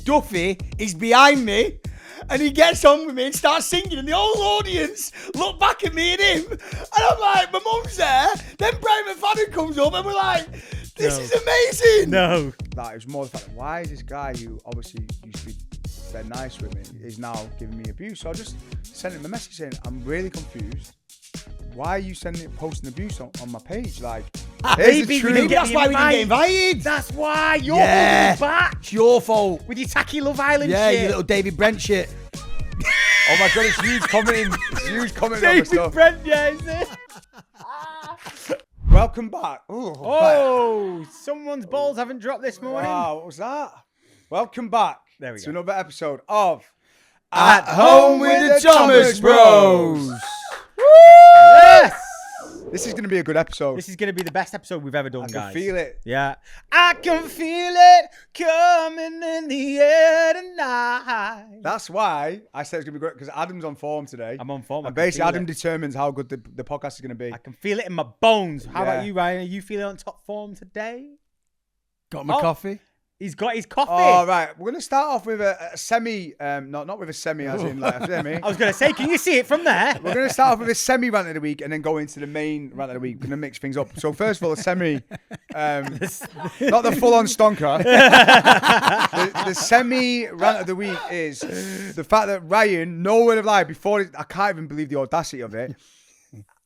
Duffy is behind me. And he gets on with me and starts singing, and the whole audience look back at me and him. And I'm like, my mum's there. Then Brian McFadden comes up, and we're like, this is amazing. No. Like, it was more the fact, why is this guy who obviously used to be very nice with me is now giving me abuse? So I just sent him a message saying, I'm really confused. Why are you posting abuse on my page? Like, here's the truth. Maybe that's why we didn't get invited. That's why. You're holding back. It's your fault. With your tacky Love Island shit. Yeah, you little David Brent shit. Oh my God, it's huge commenting. It's huge commenting on the David stuff. Brent, yeah, is it? Welcome back. Oh, someone's balls haven't dropped this morning. Wow, what was that? Welcome back There we to go. another episode of At Home with the Thomas Bros. Yes! This is going to be a good episode. This is going to be the best episode we've ever done, I can guys. feel it. Yeah. I can feel it coming in the air tonight. That's why I said it's going to be great, because Adam's on form today. I'm on form. And basically, Adam determines how good the podcast is going to be. I can feel it in my bones. How Yeah. about you, Ryan? Are you feeling on top form today? Got my coffee. He's got his coffee. All right, we're going to start off with a semi, not with a semi as in like a semi. I was going to say, can you see it from there? We're going to start off with a semi-rant of the week and then go into the main rant of the week. We're going to mix things up. So first of all, a semi, not the full-on stonker. The semi-rant of the week is the fact that Ryan, no word of lie, I can't even believe the audacity of it,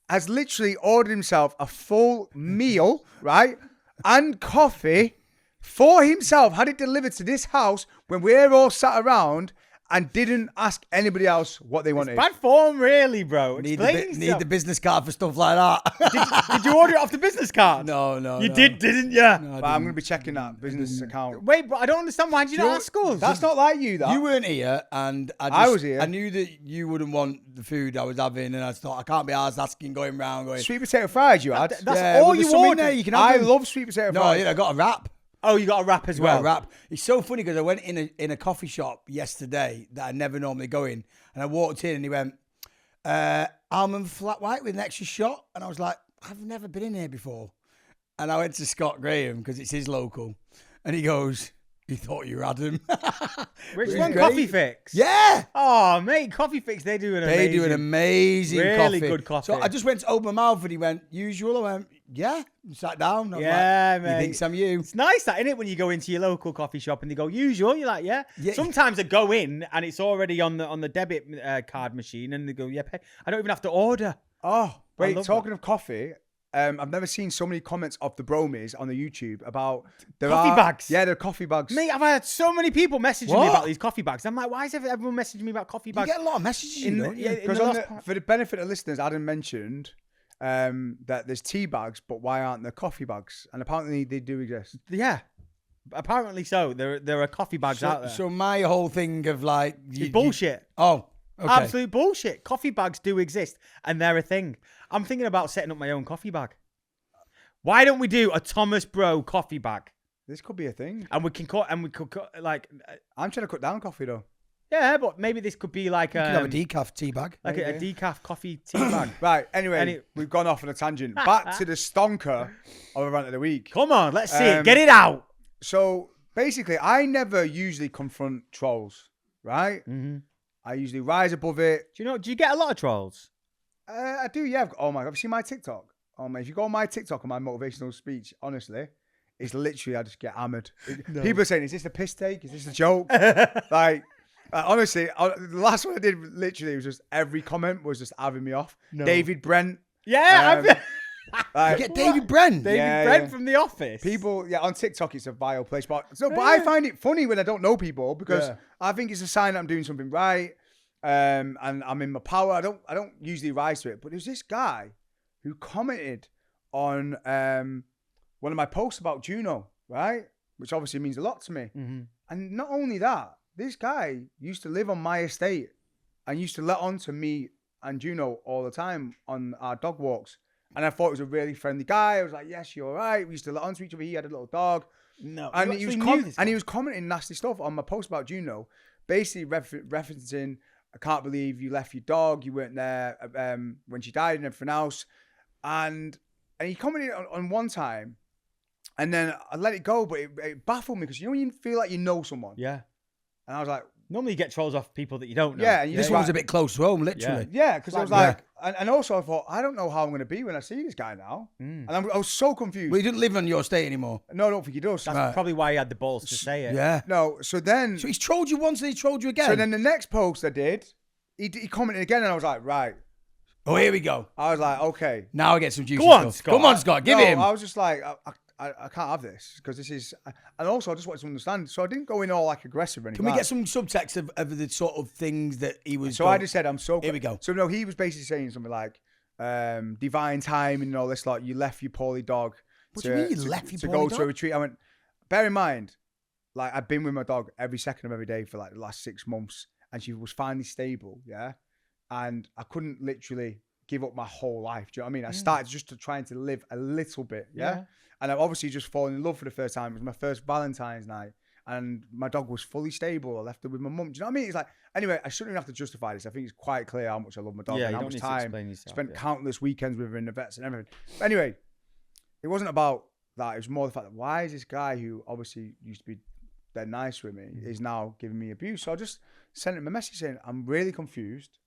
has literally ordered himself a full meal, right, and coffee for himself, had it delivered to this house when we're all sat around and didn't ask anybody else what they wanted. Bad form, really, bro. Need Explain the business card for stuff like that. Did you order it off the business card? No. You did, didn't you? But I'm going to be checking that business account. Wait, but I don't understand. Why did you not ask us? That's not like you, that. You weren't here, and I was here. I knew that you wouldn't want the food I was having, and I thought I can't be asked asking, going round, going. Sweet potato fries you had. That's Yeah, all well, there's you something ordered. there you can have I them. love sweet potato No, fries. I got a wrap. Oh, you got a wrap as well. Well, wrap. It's so funny because I went in a coffee shop yesterday that I never normally go in, and I walked in and he went, almond flat white with an extra shot, and I was like, I've never been in here before, and I went to Scott Graham because it's his local, and he goes, he thought you were Adam. Which It one? was great. Coffee Fix? Yeah. Oh, mate, Coffee Fix, they do an amazing really coffee. good coffee. So I just went to open my mouth and he went, usual. I went, yeah. Sat down. I was Yeah, like, mate. He thinks I'm you. It's nice, that, isn't it, when you go into your local coffee shop and they go, usual, you're like, yeah. Yeah. Sometimes I go in and it's already on the debit card machine and they go, yeah, pay. I don't even have to order. Oh, wait, love talking of coffee, I've never seen so many comments of the bromies on the YouTube about Coffee bags? Yeah, they're coffee bags. Mate, I've had so many people messaging me What? about these coffee bags. I'm like, why is everyone messaging me about coffee You bags? get a lot of messages, you know. yeah, in Because the last part- for the benefit of listeners, Adam mentioned that there's tea bags, but why aren't there coffee bags? And apparently they do exist. Yeah. Apparently so. There are coffee bags out there. So my whole thing of like... It's bullshit. Oh, okay. Absolute bullshit. Coffee bags do exist and they're a thing. I'm thinking about setting up my own coffee bag. Why don't we do a Thomas Bro coffee bag? This could be a thing. And we could like, I'm trying to cut down coffee though. yeah, but maybe this could be like You can have a decaf tea bag. like a decaf coffee tea bag. Right, anyway, we've gone off on a tangent. Back to the stonker of a rant of the week. Come on, let's see it. Get it out. So basically, I never usually confront trolls, right? Mm-hmm. I usually rise above it. Do you get a lot of trolls? I do, yeah. Oh my God, have you seen my TikTok? Oh man, if you go on my TikTok and my motivational speech, honestly, it's literally, I just get hammered. People are saying, is this a piss take? Is this a joke? Like, honestly, the last one I did literally was just every comment was just having me off. No. David Brent. Yeah, Like, You get David Brent. David Brent from The Office. people, yeah, on TikTok it's a vile place, but I find it funny when I don't know people because I think it's a sign that I'm doing something right, and I'm in my power. I don't usually rise to it, but there's this guy who commented on one of my posts about Juno, right, which obviously means a lot to me. Mm-hmm. And not only that, this guy used to live on my estate and used to let on to me and Juno all the time on our dog walks. And I thought he was a really friendly guy. I was like, yes, you're all right. We used to let on to each other. He had a little dog. No, And you he was actually knew this guy? and he was commenting nasty stuff on my post about Juno, basically referencing, I can't believe you left your dog. You weren't there when she died and everything else. And he commented on one time, and then I let it go, but it baffled me because you know when you feel like you know someone, Yeah. And I was like, Normally you get trolls off people that you don't know. yeah. And This one's a bit close to home, literally. Yeah, because I was like, and also I thought, I don't know how I'm going to be when I see this guy now. And I was so confused. Well, he didn't live on your estate anymore. No, I don't think he does. That's probably why he had the balls to say it. Yeah. No, so he's trolled you once and he's trolled you again. So then the next post I did, he commented again, and I was like, right. Oh, here we go. I was like, okay. Now I get some juicy Go on, stuff. Scott. Come on, Scott. Give him. I was just like, I can't have this because this is, and also I just wanted to understand. So I didn't go in all like aggressive or anything. Can we get some subtext of the sort of things that he was? So I just said, I'm so. Here we go. So no, he was basically saying something like, divine timing and all this. Like you left your poorly dog. What do you mean you left your to poorly go dog? to a retreat? I went. Bear in mind, like I've been with my dog every second of every day for like the last 6 months, and she was finally stable. Yeah, and I couldn't literally give up my whole life. Do you know what I mean? I started just trying to live a little bit. Yeah. And I've obviously just fallen in love for the first time. It was my first Valentine's night. And my dog was fully stable. I left her with my mum. Do you know what I mean? It's like, anyway, I shouldn't even have to justify this. I think it's quite clear how much I love my dog and how much time. Spent countless weekends with her in the vets and everything. But anyway, it wasn't about that. It was more the fact that why is this guy who obviously used to be dead nice with me is now giving me abuse? So I just sent him a message saying, I'm really confused.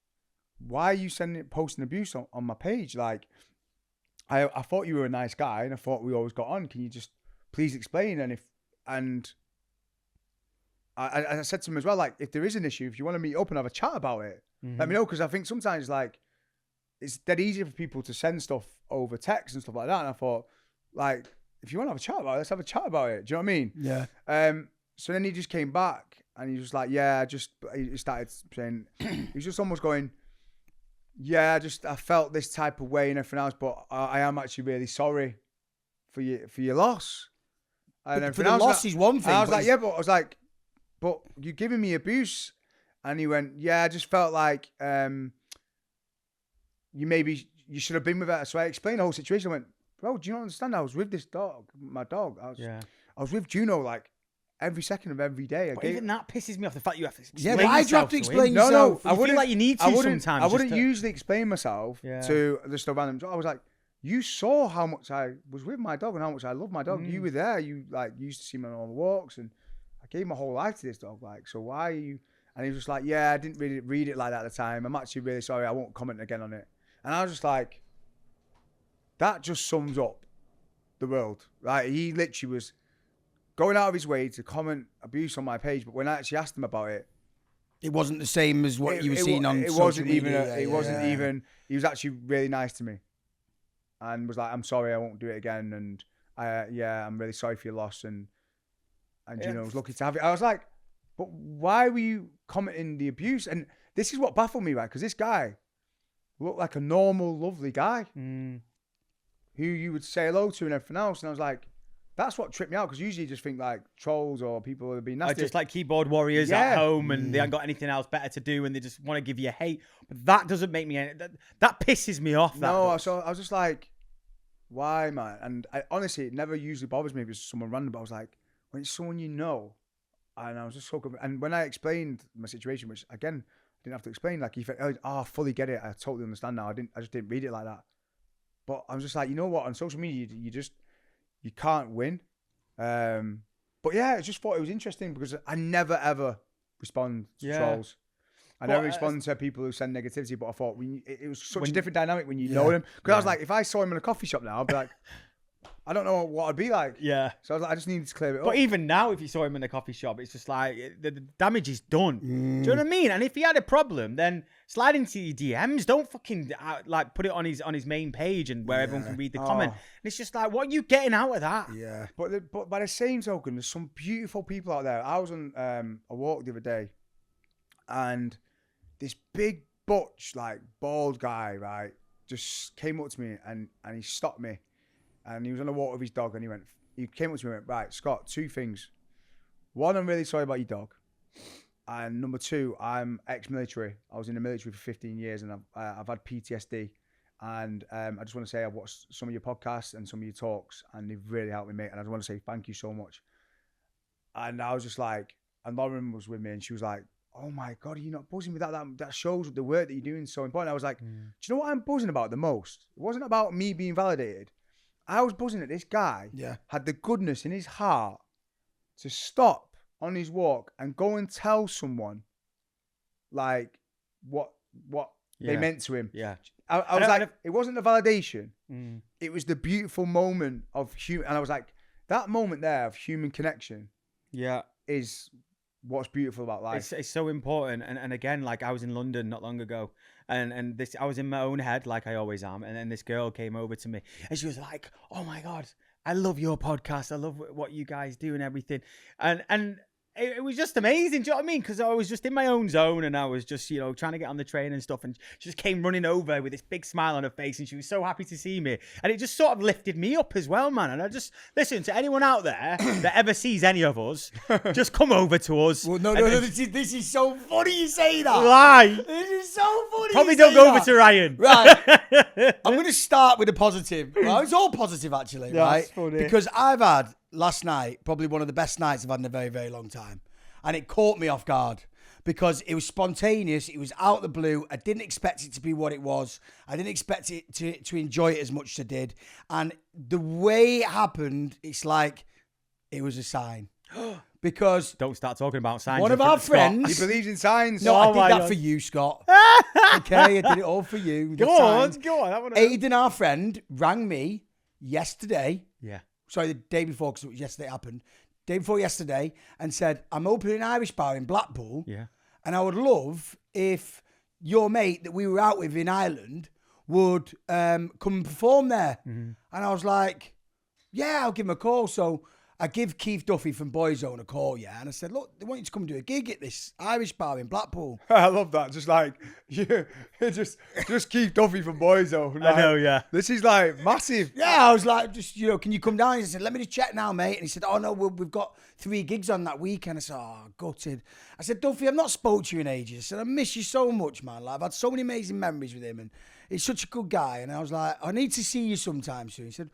Why are you posting abuse on my page? Like, I thought you were a nice guy and I thought we always got on. Can you just please explain? And I said to him as well, like, if there is an issue, if you want to meet up and have a chat about it, let me know. Because I think sometimes, like, it's dead easy for people to send stuff over text and stuff like that. And I thought, like, if you want to have a chat about it, let's have a chat about it. Do you know what I mean? Yeah. So then he just came back and he was like, yeah, he started saying, he's just almost going, yeah, I felt this type of way and everything else, but I am actually really sorry for your loss. And for the loss is one thing. I was like, yeah, but I was like, but you're giving me abuse. And he went, yeah, I just felt like you should have been with her. So I explained the whole situation. I went, bro, do you not understand? I was with this dog, my dog. I was with Juno like every second of every day. Even that pisses me off. The fact you have to explain why do you have to explain yourself? No, I wouldn't. Feel like you need to sometimes. I wouldn't usually explain myself to just a random dog. I was like, you saw how much I was with my dog and how much I love my dog. You were there. You used to see me on all the walks, and I gave my whole life to this dog. Like, so why are you? And he was just like, yeah, I didn't really read it like that at the time. I'm actually really sorry. I won't comment again on it. And I was just like, that just sums up the world. Like, he literally was going out of his way to comment abuse on my page, but when I actually asked him about it, it wasn't the same as what you were seeing on social media. It wasn't even. He was actually really nice to me, and was like, "I'm sorry, I won't do it again." And I'm really sorry for your loss. And you know, I was lucky to have it. I was like, but why were you commenting the abuse? And this is what baffled me, right? Because this guy looked like a normal, lovely guy who you would say hello to and everything else. And I was like, that's what tripped me out, because usually you just think like trolls or people would be nasty. Just like keyboard warriors at home and they haven't got anything else better to do and they just want to give you hate. But that doesn't make me that pisses me off. So I was just like, why, man? And honestly, it never usually bothers me if it's someone random, but I was like, when it's someone you know, and I was just so confused. And when I explained my situation, which again, I didn't have to explain, like he said, I fully get it. I totally understand now. I just didn't read it like that. But I was just like, you know what? On social media, you can't win. But yeah, I just thought it was interesting because I never ever respond to trolls. I never respond to people who send negativity, but I thought it was such a different dynamic when you know them. Because I was like, if I saw him in a coffee shop now, I'd be like, I don't know what I'd be like. Yeah. So I was like, I just needed to clear it up. But even now, if you saw him in a coffee shop, it's just like, the damage is done. Do you know what I mean? And if he had a problem, then slide into your DMs. Don't fucking like put it on his main page and where everyone can read the comment. And it's just like, what are you getting out of that? Yeah. But by the same token, there's some beautiful people out there. I was on a walk the other day, and this big butch, like bald guy, right, just came up to me and he stopped me. And he was on a walk with his dog, and he came up to me and went, right, Scott, 2 things. 1, I'm really sorry about your dog. And number 2, I'm ex-military. I was in the military for 15 years, and I've had PTSD. And I just want to say I've watched some of your podcasts and some of your talks, and they've really helped me, mate. And I just want to say thank you so much. And I was just like, and Lauren was with me, and she was like, oh my God, are you not buzzing with that? That shows the work that you're doing is so important. I was like, do you know what I'm buzzing about the most? It wasn't about me being validated. I was buzzing that this guy had the goodness in his heart to stop on his walk and go and tell someone like what they meant to him. Yeah. I was like, it wasn't the validation. It was the beautiful moment of human. And I was like, that moment there of human connection. Yeah. Is what's beautiful about life. It's so important. And again, like I was in London not long ago, and this I was in my own head like I always am, and then this girl came over to me and she was like, "Oh my God, I love your podcast. I love what you guys do and everything." And it was just amazing. Do you know what I mean? Because I was just in my own zone and I was just, trying to get on the train and stuff. And she just came running over with this big smile on her face and she was so happy to see me. And it just sort of lifted me up as well, man. And I just, listen, to anyone out there that ever sees any of us, just come over to us. Well, no, this is so funny you say that. Lie. This is so funny. Probably don't go over to Ryan. Right. I'm going to start with a positive. Well, it's all positive, actually, right? That's funny. Because I've had, last night, probably one of the best nights I've had in a very, very long time. And it caught me off guard because it was spontaneous. It was out of the blue. I didn't expect it to be what it was. I didn't expect it to enjoy it as much as I did. And the way it happened, it's like it was a sign. Because don't start talking about signs. one of our friends... He believes in signs. No, Oh I my did that God. for you, Scott. Okay, I did it all for you. Go on. That one. Aidan, our friend, rang me yesterday. Yeah. Sorry, the day before, because it was yesterday it happened. Day before yesterday, and said, I'm opening an Irish bar in Blackpool. Yeah. And I would love if your mate that we were out with in Ireland would come and perform there. And I was like, yeah, I'll give him a call. So I give Keith Duffy from Boyzone a call, yeah. And I said, look, they want you to come do a gig at this Irish bar in Blackpool. I love that. Just like, just Keith Duffy from Boyzone. I know, yeah. This is like massive. Yeah, I was like, just, can you come down? He said, let me just check now, mate. And he said, oh, no, we've got 3 gigs on that weekend. I said, oh, gutted. I said, Duffy, I've not spoke to you in ages. I said, I miss you so much, man. Like, I've had so many amazing memories with him, and he's such a good guy. And I was like, I need to see you sometime soon. He said,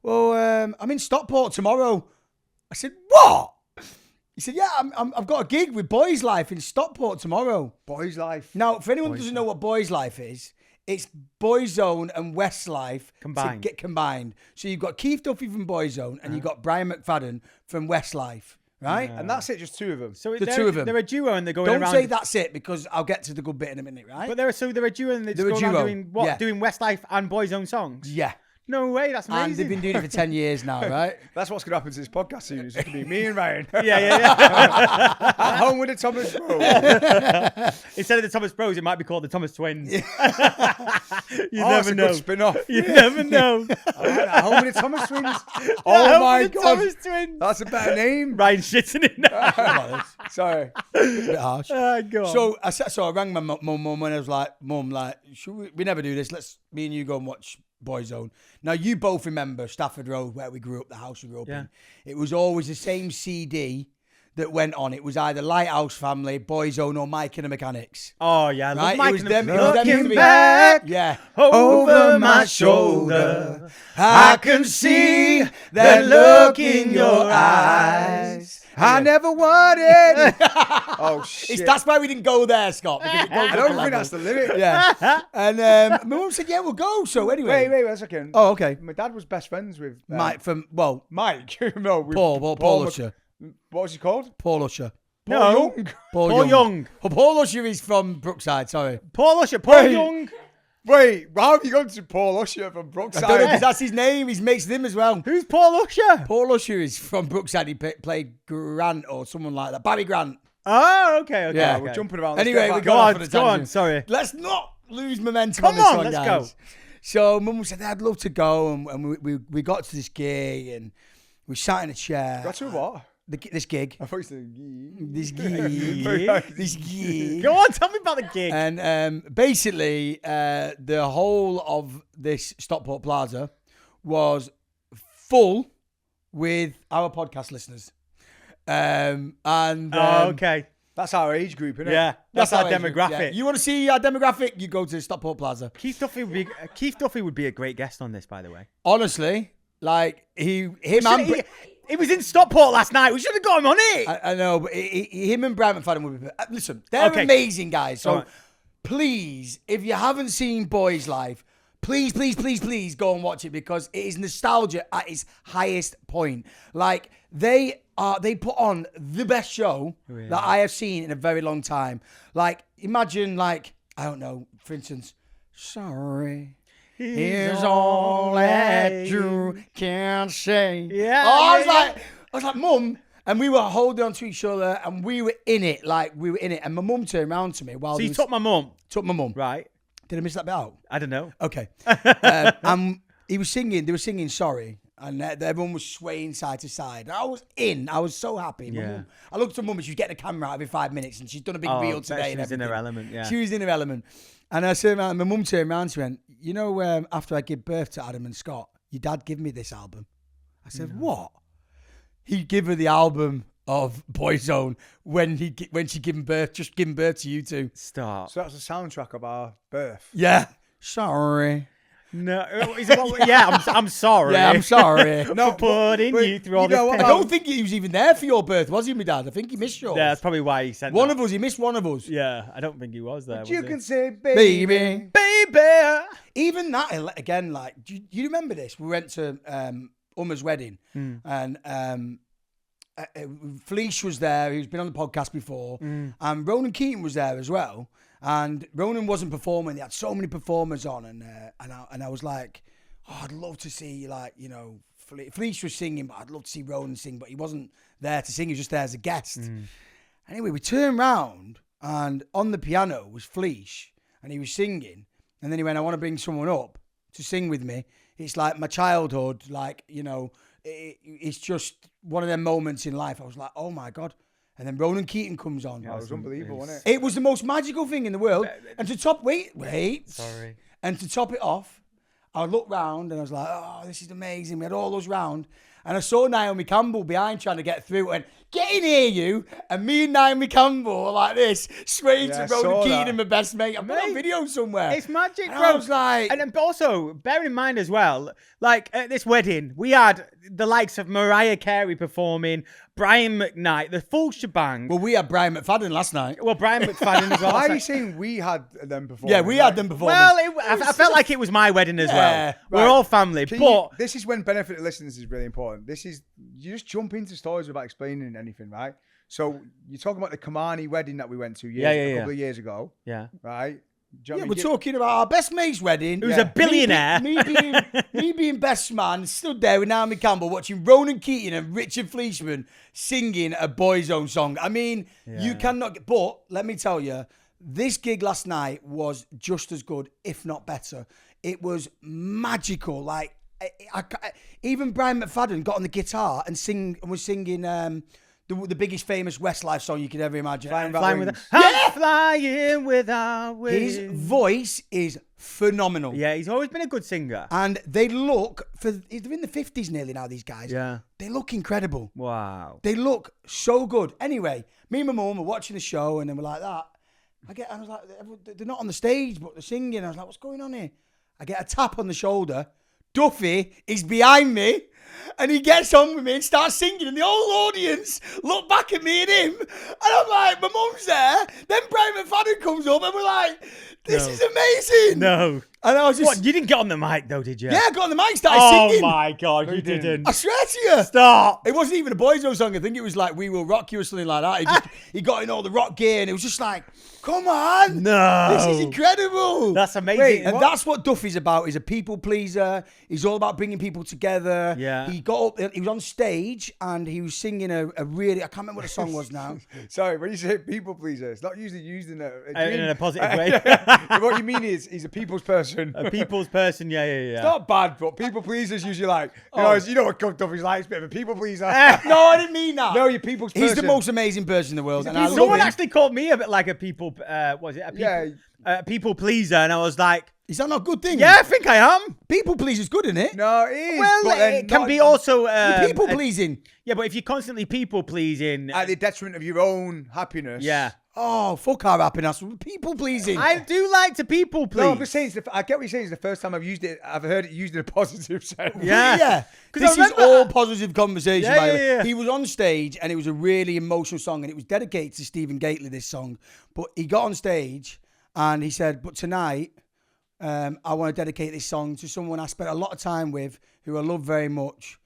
well, I'm in Stockport tomorrow. I said, what? He said, yeah, I've got a gig with Boyzlife in Stockport tomorrow. Boyzlife. Now, for anyone who doesn't know what Boyzlife is, it's Boyzone and Westlife Combined. to get combined. So you've got Keith Duffy from Boyzone and you've got Brian McFadden from Westlife, right? And that's it, just 2 of them. So The 2 of them. They're a duo and they're going Don't around. say that's it, because I'll get to the good bit in a minute, right? But they're a duo and they're They're a just going around duo, doing what? yeah. Doing Westlife and Boyzone songs? Yeah. No way, that's amazing. And they've been doing it for 10 years now, right? That's what's going to happen to this podcast soon. It's going to be me and Ryan. Yeah. At home with the Thomas Bro. Instead of the Thomas Bros, it might be called the Thomas Twins. You That's never a know. good spin-off. You never know. At home with the Thomas Twins. At Oh home my with the God. Thomas Twins. That's a better name. Ryan shitting it now. Sorry. A bit harsh. Go on. So I rang my mum and I was like, Mum, like, should we never do this. Me and you go and watch Boyzone. Now, you both remember Stafford Road, where we grew up, the house we grew up in. It was always the same CD that went on. It was either Lighthouse Family, Boyzone, or Mike and the Mechanics. Oh, yeah. I love Right? Mike It was and the- them. It was them Looking three. back Yeah. over my shoulder, I can see that look in your eyes. I never wanted. Oh, shit. That's why we didn't go there, Scott. Because it goes I up don't a think that's level. the lyric. Yeah. And my mum said, yeah, we'll go. So anyway. Wait a second. Oh, okay. My dad was best friends with Mike Mike. No, with Paul Usher. What was he called? Paul Usher. No. Young. Paul Young. Oh, Paul Usher is from Brookside, sorry. Paul Usher. Paul Wait. Young. Wait, how have you gone to Paul Usher from I don't know, Brookside? because that's his name. He's mixed with him as well. Who's Paul Usher? Paul Usher is from Brookside. He played Grant or someone like that. Barry Grant. Oh, okay. Yeah. We're jumping around. Let's Anyway, get we back. got off on a Go on. tangent. Sorry. Let's not lose momentum Come on this on, one, let's guys. go. So Mum said, I'd love to go. And we got to this gig and we sat in a chair. Got to what? This gig. I thought you said yee. This gig. This gig. Go on, tell me about the gig. And basically, the whole of this Stockport Plaza was full with our podcast listeners. Okay. That's our age group, isn't it? Yeah, that's our our age group, demographic. yeah. You want to see our demographic? You go to Stockport Plaza. Keith Duffy would be a great guest on this, by the way. Honestly, like he was in Stockport last night. We should have got him on it. I know, but him and Brian McFadden would be. Listen, they're Okay. amazing guys. So All right. please, if you haven't seen Boyzlife, please go and watch it, because it is nostalgia at its highest point. Like, they they put on the best show that I have seen in a very long time. Like, imagine, like, I don't know, for instance, sorry. Here's all that you can say. Yeah. I was like, Mum, and we were holding on to each other, and we were in it, and my mum turned around to me while So you took my mum? Took my mum. Right. Did I miss that bit out? I don't know. Okay. And they were singing Sorry, and everyone was swaying side to side. I was in. I was so happy. Yeah. I looked at Mum, and she was getting a camera out every 5 minutes, and she's done a big reel today. She was in her element, yeah. She was in her element. And I turned around, and my mum turned around, she went, you know, after I gave birth to Adam and Scott, your dad gave me this album. I said, what? He'd give her the album of Boyzone when she given birth to you two. Stop. So that's the soundtrack of our birth. Yeah. Sorry. No, I'm sorry. Yeah, I'm sorry. For putting you through all this pain. I don't think he was even there for your birth, was he, my dad? I think he missed yours. Yeah, that's probably why he sent one of us. He missed one of us. Yeah, I don't think he was there. But was you he? can say, baby. Even that, again, like, do you remember this? We went to Uma's wedding, and Felice was there, who's been on the podcast before, and Ronan Keating was there as well. And Ronan wasn't performing. They had so many performers on, and I was like, oh, I'd love to see, like, you know, Felice was singing, but I'd love to see Ronan sing, but he wasn't there to sing. He was just there as a guest. Anyway, we turned round, and on the piano was Felice, and he was singing. And then he went, I want to bring someone up to sing with me. It's like my childhood, like, you know, it's just one of them moments in life. I was like, oh my God. And then Ronan Keating comes on. Yeah, it was unbelievable, wasn't it? It was the most magical thing in the world. And to top, wait. Sorry. And to top it off, I looked round and I was like, oh, this is amazing. We had all those round. And I saw Naomi Campbell behind trying to get through and get in here, you. And me and Naomi Campbell were like this, swaying to Ronan Keating and my best mate. I've got a video somewhere. It's magic, and bro. I was like... And also, bear in mind as well, like at this wedding, we had the likes of Mariah Carey performing, Brian McKnight, the full shebang. Well, we had Brian McFadden last night. Well, Brian McFadden as well. Why are you saying we had them performing? Yeah, we had them performing. Well, I felt like it was my wedding as well. We're all family, but... This is when benefit of listeners is really important. This is, you just jump into stories without explaining anything, right? So you're talking about the Kamani wedding that we went to a couple of years ago. Yeah. Right? We're talking about our best mate's wedding. Who's a billionaire. Me being best man, stood there with Naomi Campbell watching Ronan Keating and Richard Fleischman singing a Boyzone song. I mean, you cannot... But let me tell you, this gig last night was just as good, if not better. It was magical. Like, even Brian McFadden got on the guitar and was singing... The biggest famous Westlife song you could ever imagine. Flying without wings. His voice is phenomenal. Yeah, he's always been a good singer. And they look, they're in the 50s nearly now, these guys. Yeah. They look incredible. Wow. They look so good. Anyway, me and my mum were watching the show and then we're like that. I was like, they're not on the stage, but they're singing. I was like, what's going on here? I get a tap on the shoulder. Duffy is behind me. And he gets on with me and starts singing, and the whole audience look back at me and him. And I'm like, my mum's there. Then Brian McFadden comes up, and we're like, this is amazing. No. And I was just... What, you didn't get on the mic, though, did you? Yeah, I got on the mic, started singing. Oh, my God, you didn't. I swear to you. Stop. It wasn't even a Boyzone song. I think it was like We Will Rock You or something like that. He got in all the rock gear, and it was just like, come on. No. This is incredible. That's amazing. And that's what Duffy's about. He's a people pleaser. He's all about bringing people together. Yeah. He got up, he was on stage, and he was singing a really, I can't remember what the song was now. Sorry, when you say people pleaser, it's not usually used in a positive way. What you mean is he's a people's person. A people's person, yeah. It's not bad, but people pleasers usually like, you know what Duffy's like, it's a bit of a people pleaser. No, I didn't mean that. No, you're people's person. He's the most amazing person in the world. And someone actually called me a bit like a people, people pleaser, and I was like, is that not a good thing? Yeah, I think I am. People pleaser's good, isn't it? No, it is. Well, it can be also... people pleasing. Yeah, but if you're constantly people pleasing... At the detriment of your own happiness. Yeah. Oh, fuck our happiness. People pleasing. I do like to people please. No, I'm just saying, I get what you're saying. It's the first time I've heard it used in a positive sense. Yeah. This is all positive conversation, by the way. Yeah. He was on stage and it was a really emotional song and it was dedicated to Stephen Gately, this song. But he got on stage and he said, but tonight, I want to dedicate this song to someone I spent a lot of time with, who I love very much,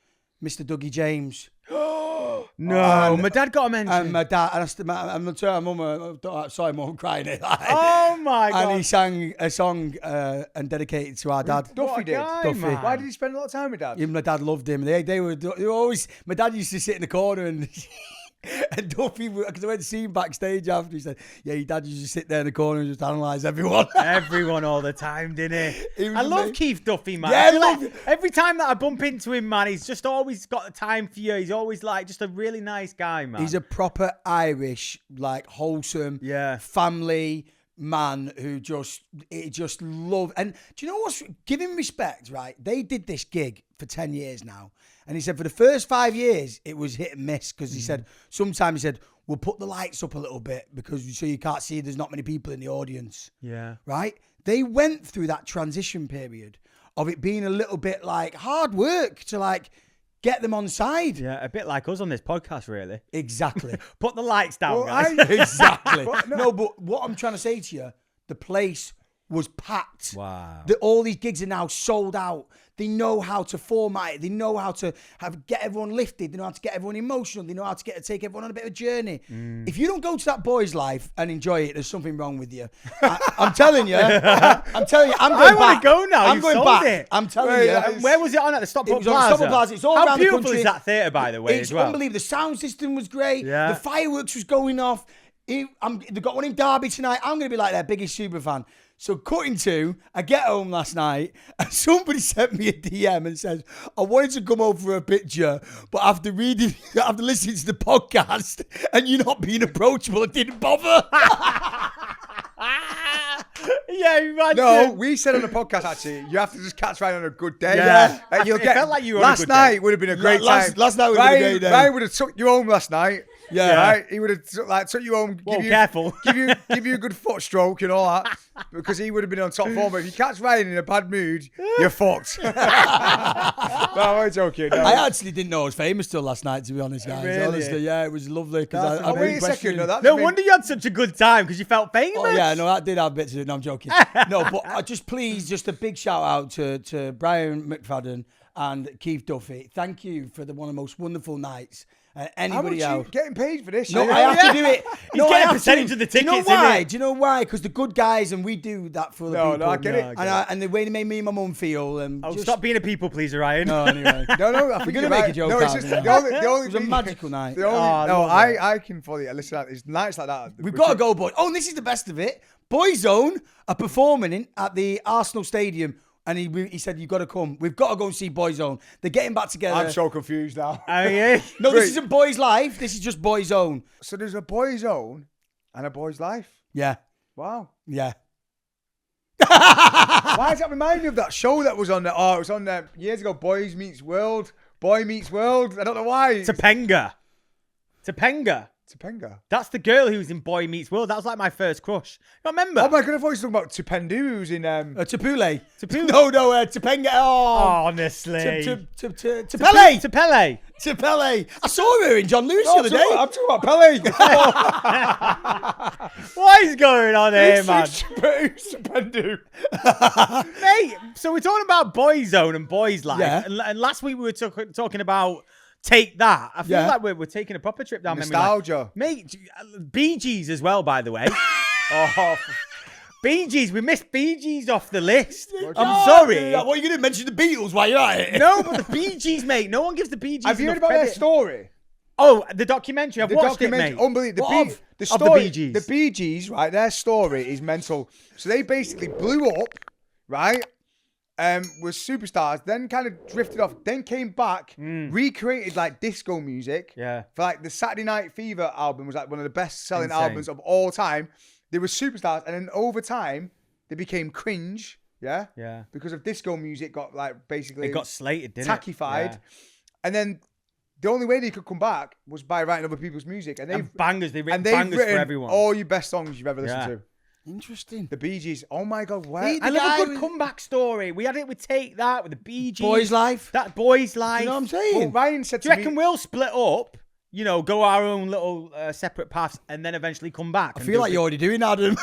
Mr. Dougie James. No, my dad got a mention. And my dad, and I'm going to tell my mum, sorry, mum, I'm crying it. Oh my God. And he sang a song and dedicated to our dad. Duffy did. Duffy. Why did he spend a lot of time with Dad? Even my dad loved him. They were always, my dad used to sit in the corner and and Duffy, because I went to see him backstage after, he said, yeah, your dad used to sit there in the corner and just analyse everyone. Everyone all the time, didn't he? Was I love amazing. Keith Duffy, man. Yeah, I feel love like every time that I bump into him, man, he's just always got the time for you. He's always like just a really nice guy, man. He's a proper Irish, like wholesome, family man who just love. And do you know what's, give him respect, right? They did this gig for 10 years now. And he said for the first 5 years, it was hit and miss because he said, sometimes he said, we'll put the lights up a little bit because so you can't see there's not many people in the audience. Yeah. Right? They went through that transition period of it being a little bit like hard work to like get them on side. Yeah, a bit like us on this podcast, really. Exactly. Put the lights down, Well, guys. Exactly. No, but what I'm trying to say to you, the place was packed. Wow. All these gigs are now sold out. They know how to format it. They know how to get everyone lifted. They know how to get everyone emotional. They know how to take everyone on a bit of a journey. If you don't go to that Boyzlife and enjoy it, there's something wrong with you. I'm telling you. I'm going I want to go now. I'm You've going sold back. it. I'm telling you. Where was it on at the Stockport It was Plaza? on Stockport Plaza. It's all How around the beautiful country. is that theatre, by the way, It's as well? unbelievable. The sound system was great. Yeah. The fireworks was going off. They've got one in Derby tonight. I'm going to be like their biggest super fan. So cutting to, I get home last night and somebody sent me a DM and says, I wanted to come over for a picture, but after listening to the podcast and you not being approachable, it didn't bother. Yeah, imagine. No, we said on the podcast actually, you have to just catch Ryan on a good day. Yeah. You'll It get, felt like you were on a last good night day. would have been a great Last- time. last night would have been a great day. Ryan would have took you home last night. Yeah. Right? He would have took you home. Whoa, careful. Give you a good foot stroke and all that because he would have been on top form. But if you catch Ryan in a bad mood, you're fucked. No, I'm joking. No. I actually didn't know I was famous till last night, to be honest, guys. Really? Honestly, yeah, it was lovely. Because Oh, wait a second. No, that's No been- wonder you had such a good time because you felt famous. Oh yeah, no, that did have bits of it. No, I'm joking. No, but just a big shout out to Brian McFadden and Keith Duffy. Thank you for one of the most wonderful nights. How much Anybody else? you getting paid for this? No, shit? I have to do it. He's getting a percentage of the Do you know tickets, isn't why? he? Do you know why? Because the good guys and we do that for the No, people. no, I get it. And the way they made me and my mum feel. Oh, stop being a people pleaser, Ryan. No, anyway. No, I think We're gonna you're make right. a joke No, out it's of just it. the only It was a magical night. The only, Oh, no, love I can fully listen. It's nights like that. We've got to go, boys. Oh, and this is the best of it. Boyzone are performing at the Arsenal Stadium. And he said, you've got to come. We've got to go and see Boyzone. They're getting back together. I'm so confused now. Oh, yeah. No, this Right. isn't Boyzlife. This is just Boyzone. So there's a boy's own and a boy's life. Yeah. Wow. Yeah. Why does that remind me of that show that was on there? Oh, it was on there years ago. Boys Meets World. Boy Meets World. I don't know why. Topanga. Topanga. That's the girl who was in Boy Meets World. That was like my first crush. You remember? Oh my god, I thought you were talking about Tupendu who's in Tapule. Tapule. No, Topanga. Oh. Honestly. Tapele. Tapele. Tapele. I saw her in John Lewis the No, other day. I'm talking about Pele. What is going on here, man? Who's Tupendu? Mate, so we're talking about Boyzone and Boyzlife. Yeah. And last week we were talking about Take That. I feel Yeah. like we're taking a proper trip down memory lane. Nostalgia. Mate, Bee Gees as well, by the way. Oh, Bee Gees, we missed Bee Gees off the list. Oh, I'm sorry. What are you going to mention the Beatles while you're at it? No, but the Bee Gees, mate. No one gives the Bee Gees have you heard enough about their credit. story? Oh, the documentary. I've The watched it, documentary, mate. unbelievable. What The of the story, Bee Gees? the Bee Gees, right? Their story is mental. So they basically blew up, right? Was superstars, then kind of drifted off, then came back, recreated like disco music. Yeah. For like the Saturday Night Fever album was like one of the best selling Insane. albums of all time. They were superstars, and then over time they became cringe. Yeah. Yeah. Because of disco music got like basically It got slated, didn't tackified. it? And then the only way they could come back was by writing other people's music. And Yeah. they've And bangers. They've written and they've bangers written for everyone. all your best songs you've ever listened Yeah. to. Interesting. The Bee Gees. Oh my God, where? He- I the love guy a good with- comeback story. We had it with Take That, with the Bee Gees. Boyzlife. That Boyzlife. You know what I'm Well, saying? Ryan said Do to you me, reckon we'll split up, you know, go our own little separate paths and then eventually come back? I feel like you're already doing Adam.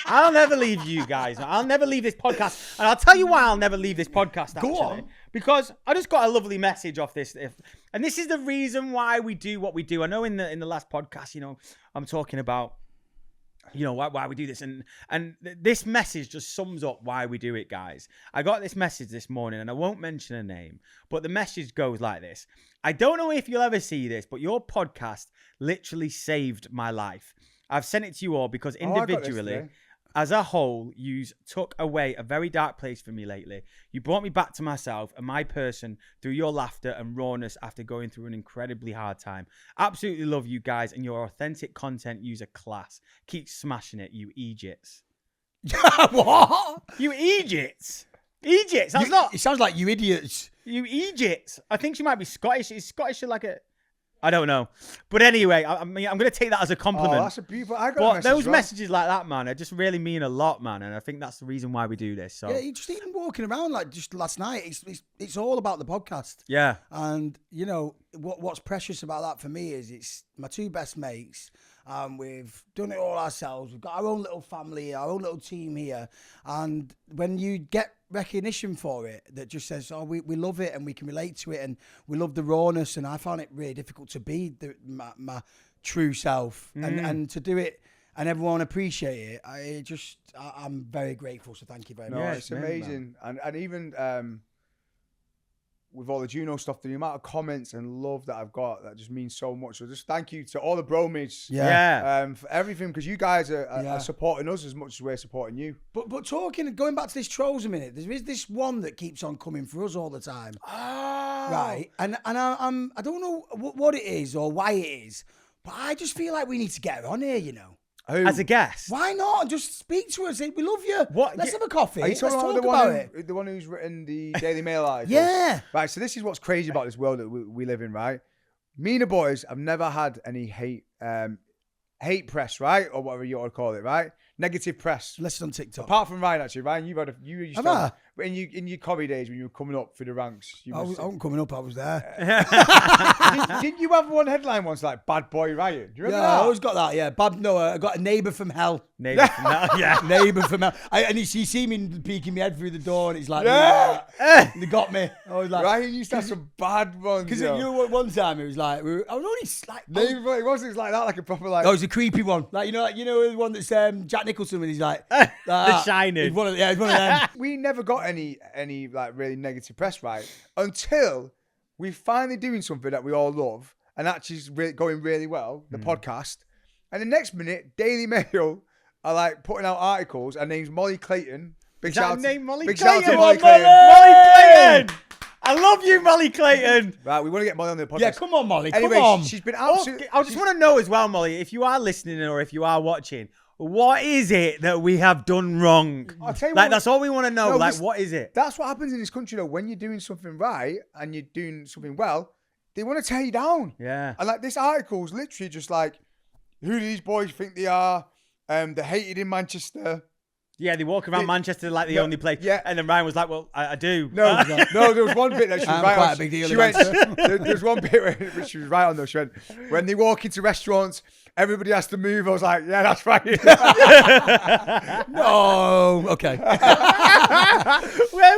I'll never leave you guys. I'll never leave this podcast. And I'll tell you why I'll never leave this podcast, actually. Go on. Because I just got a lovely message off this, and this is the reason why we do what we do. I know in the last podcast, you know, I'm talking about, you know, why we do this, and this message just sums up why we do it, guys. I got this message this morning, and I won't mention a name, but the message goes like this: I don't know if you'll ever see this, but your podcast literally saved my life. I've sent it to you all because individually, as a whole, you took away a very dark place for me lately. You brought me back to myself and my person through your laughter and rawness after going through an incredibly hard time. Absolutely love you guys and your authentic content user class. Keep smashing it, you Egypts. What? You Egypts? Egypts? That's not... It sounds like you idiots. You Egypts? I think she might be Scottish. Is Scottish like a... I don't know. But anyway, I'm going to take that as a compliment. Oh, that's a beautiful... I got but a message those messages like that, man, they just really mean a lot, man. And I think that's the reason why we do this. So. Yeah, you just even walking around like just last night, it's all about the podcast. Yeah. And, you know, what's precious about that for me is it's my two best mates. We've done it all ourselves. We've got our own little family, our own little team here. And when you get recognition for it that just says, oh, we love it and we can relate to it and we love the rawness, and I found it really difficult to be my true self and to do it and everyone appreciate it. I'm very grateful, so thank you very much. No, it's amazing. And even with all the Juno stuff, the amount of comments and love that I've got, that just means so much. So just thank you to all the bromates, for everything, because you guys are supporting us as much as we're supporting you. But going back to this trolls a minute, there is this one that keeps on coming for us all the time. Oh. Right, and I don't know what it is or why it is, but I just feel like we need to get her on here, you know. Who? As a guest. Why not? Just speak to her. Say, we love you. What? Let's have a coffee. Are you Let's talking talk about it. the one who's written the Daily Mail article? Yeah. Right, so this is what's crazy about this world that we live in, right? Me and the boys have never had any hate press, right? Or whatever you want to call it, right? Negative press. Listen on TikTok. Apart from Ryan, actually. Ryan, you used Have to... I? In your comedy days when you were coming up through the ranks. I wasn't coming up, I was there. Didn't you have one headline once like Bad Boy Ryan? Do you remember that? I always got that, yeah. I got a neighbour from hell. Neighbour from hell, yeah. Neighbour from hell. And he see me peeking my head through the door and he's like, they got me. I was like... Ryan used to have some bad ones. Because you know what, one time it was like, I was only like... Neighbour, it wasn't like that, like a proper like... That was a creepy one. Like, you know the one that's Jack Nicholson when he's like... The Shining. He's one of them. We never got any like really negative press, right? Until we're finally doing something that we all love and actually is going really well, the podcast. And the next minute, Daily Mail are like putting out articles. Her name's Molly Clayton. Big shout out to Molly Clayton. Molly Clayton. I love you, Molly Clayton. Right, we want to get Molly on the podcast. Yeah, come on, Molly. Anyway, come on. She's been absolutely... I just want to know as well, Molly, if you are listening or if you are watching, what is it that we have done wrong? I'll tell you like, what, that's all we want to know. No, what is it? That's what happens in this country, though. When you're doing something right and you're doing something well, they want to tear you down. Yeah. And like this article's literally just like, who do these boys think they are? They're hated in Manchester. Yeah, they walk around Manchester like the only place. Yeah. And then Ryan was like, well, I do. No, there was one bit that she was right quite on. a big deal She in went, Manchester. there's one bit where she was right on though. She went, when they walk into restaurants, everybody has to move. I was like, yeah, that's right. No. Okay. Where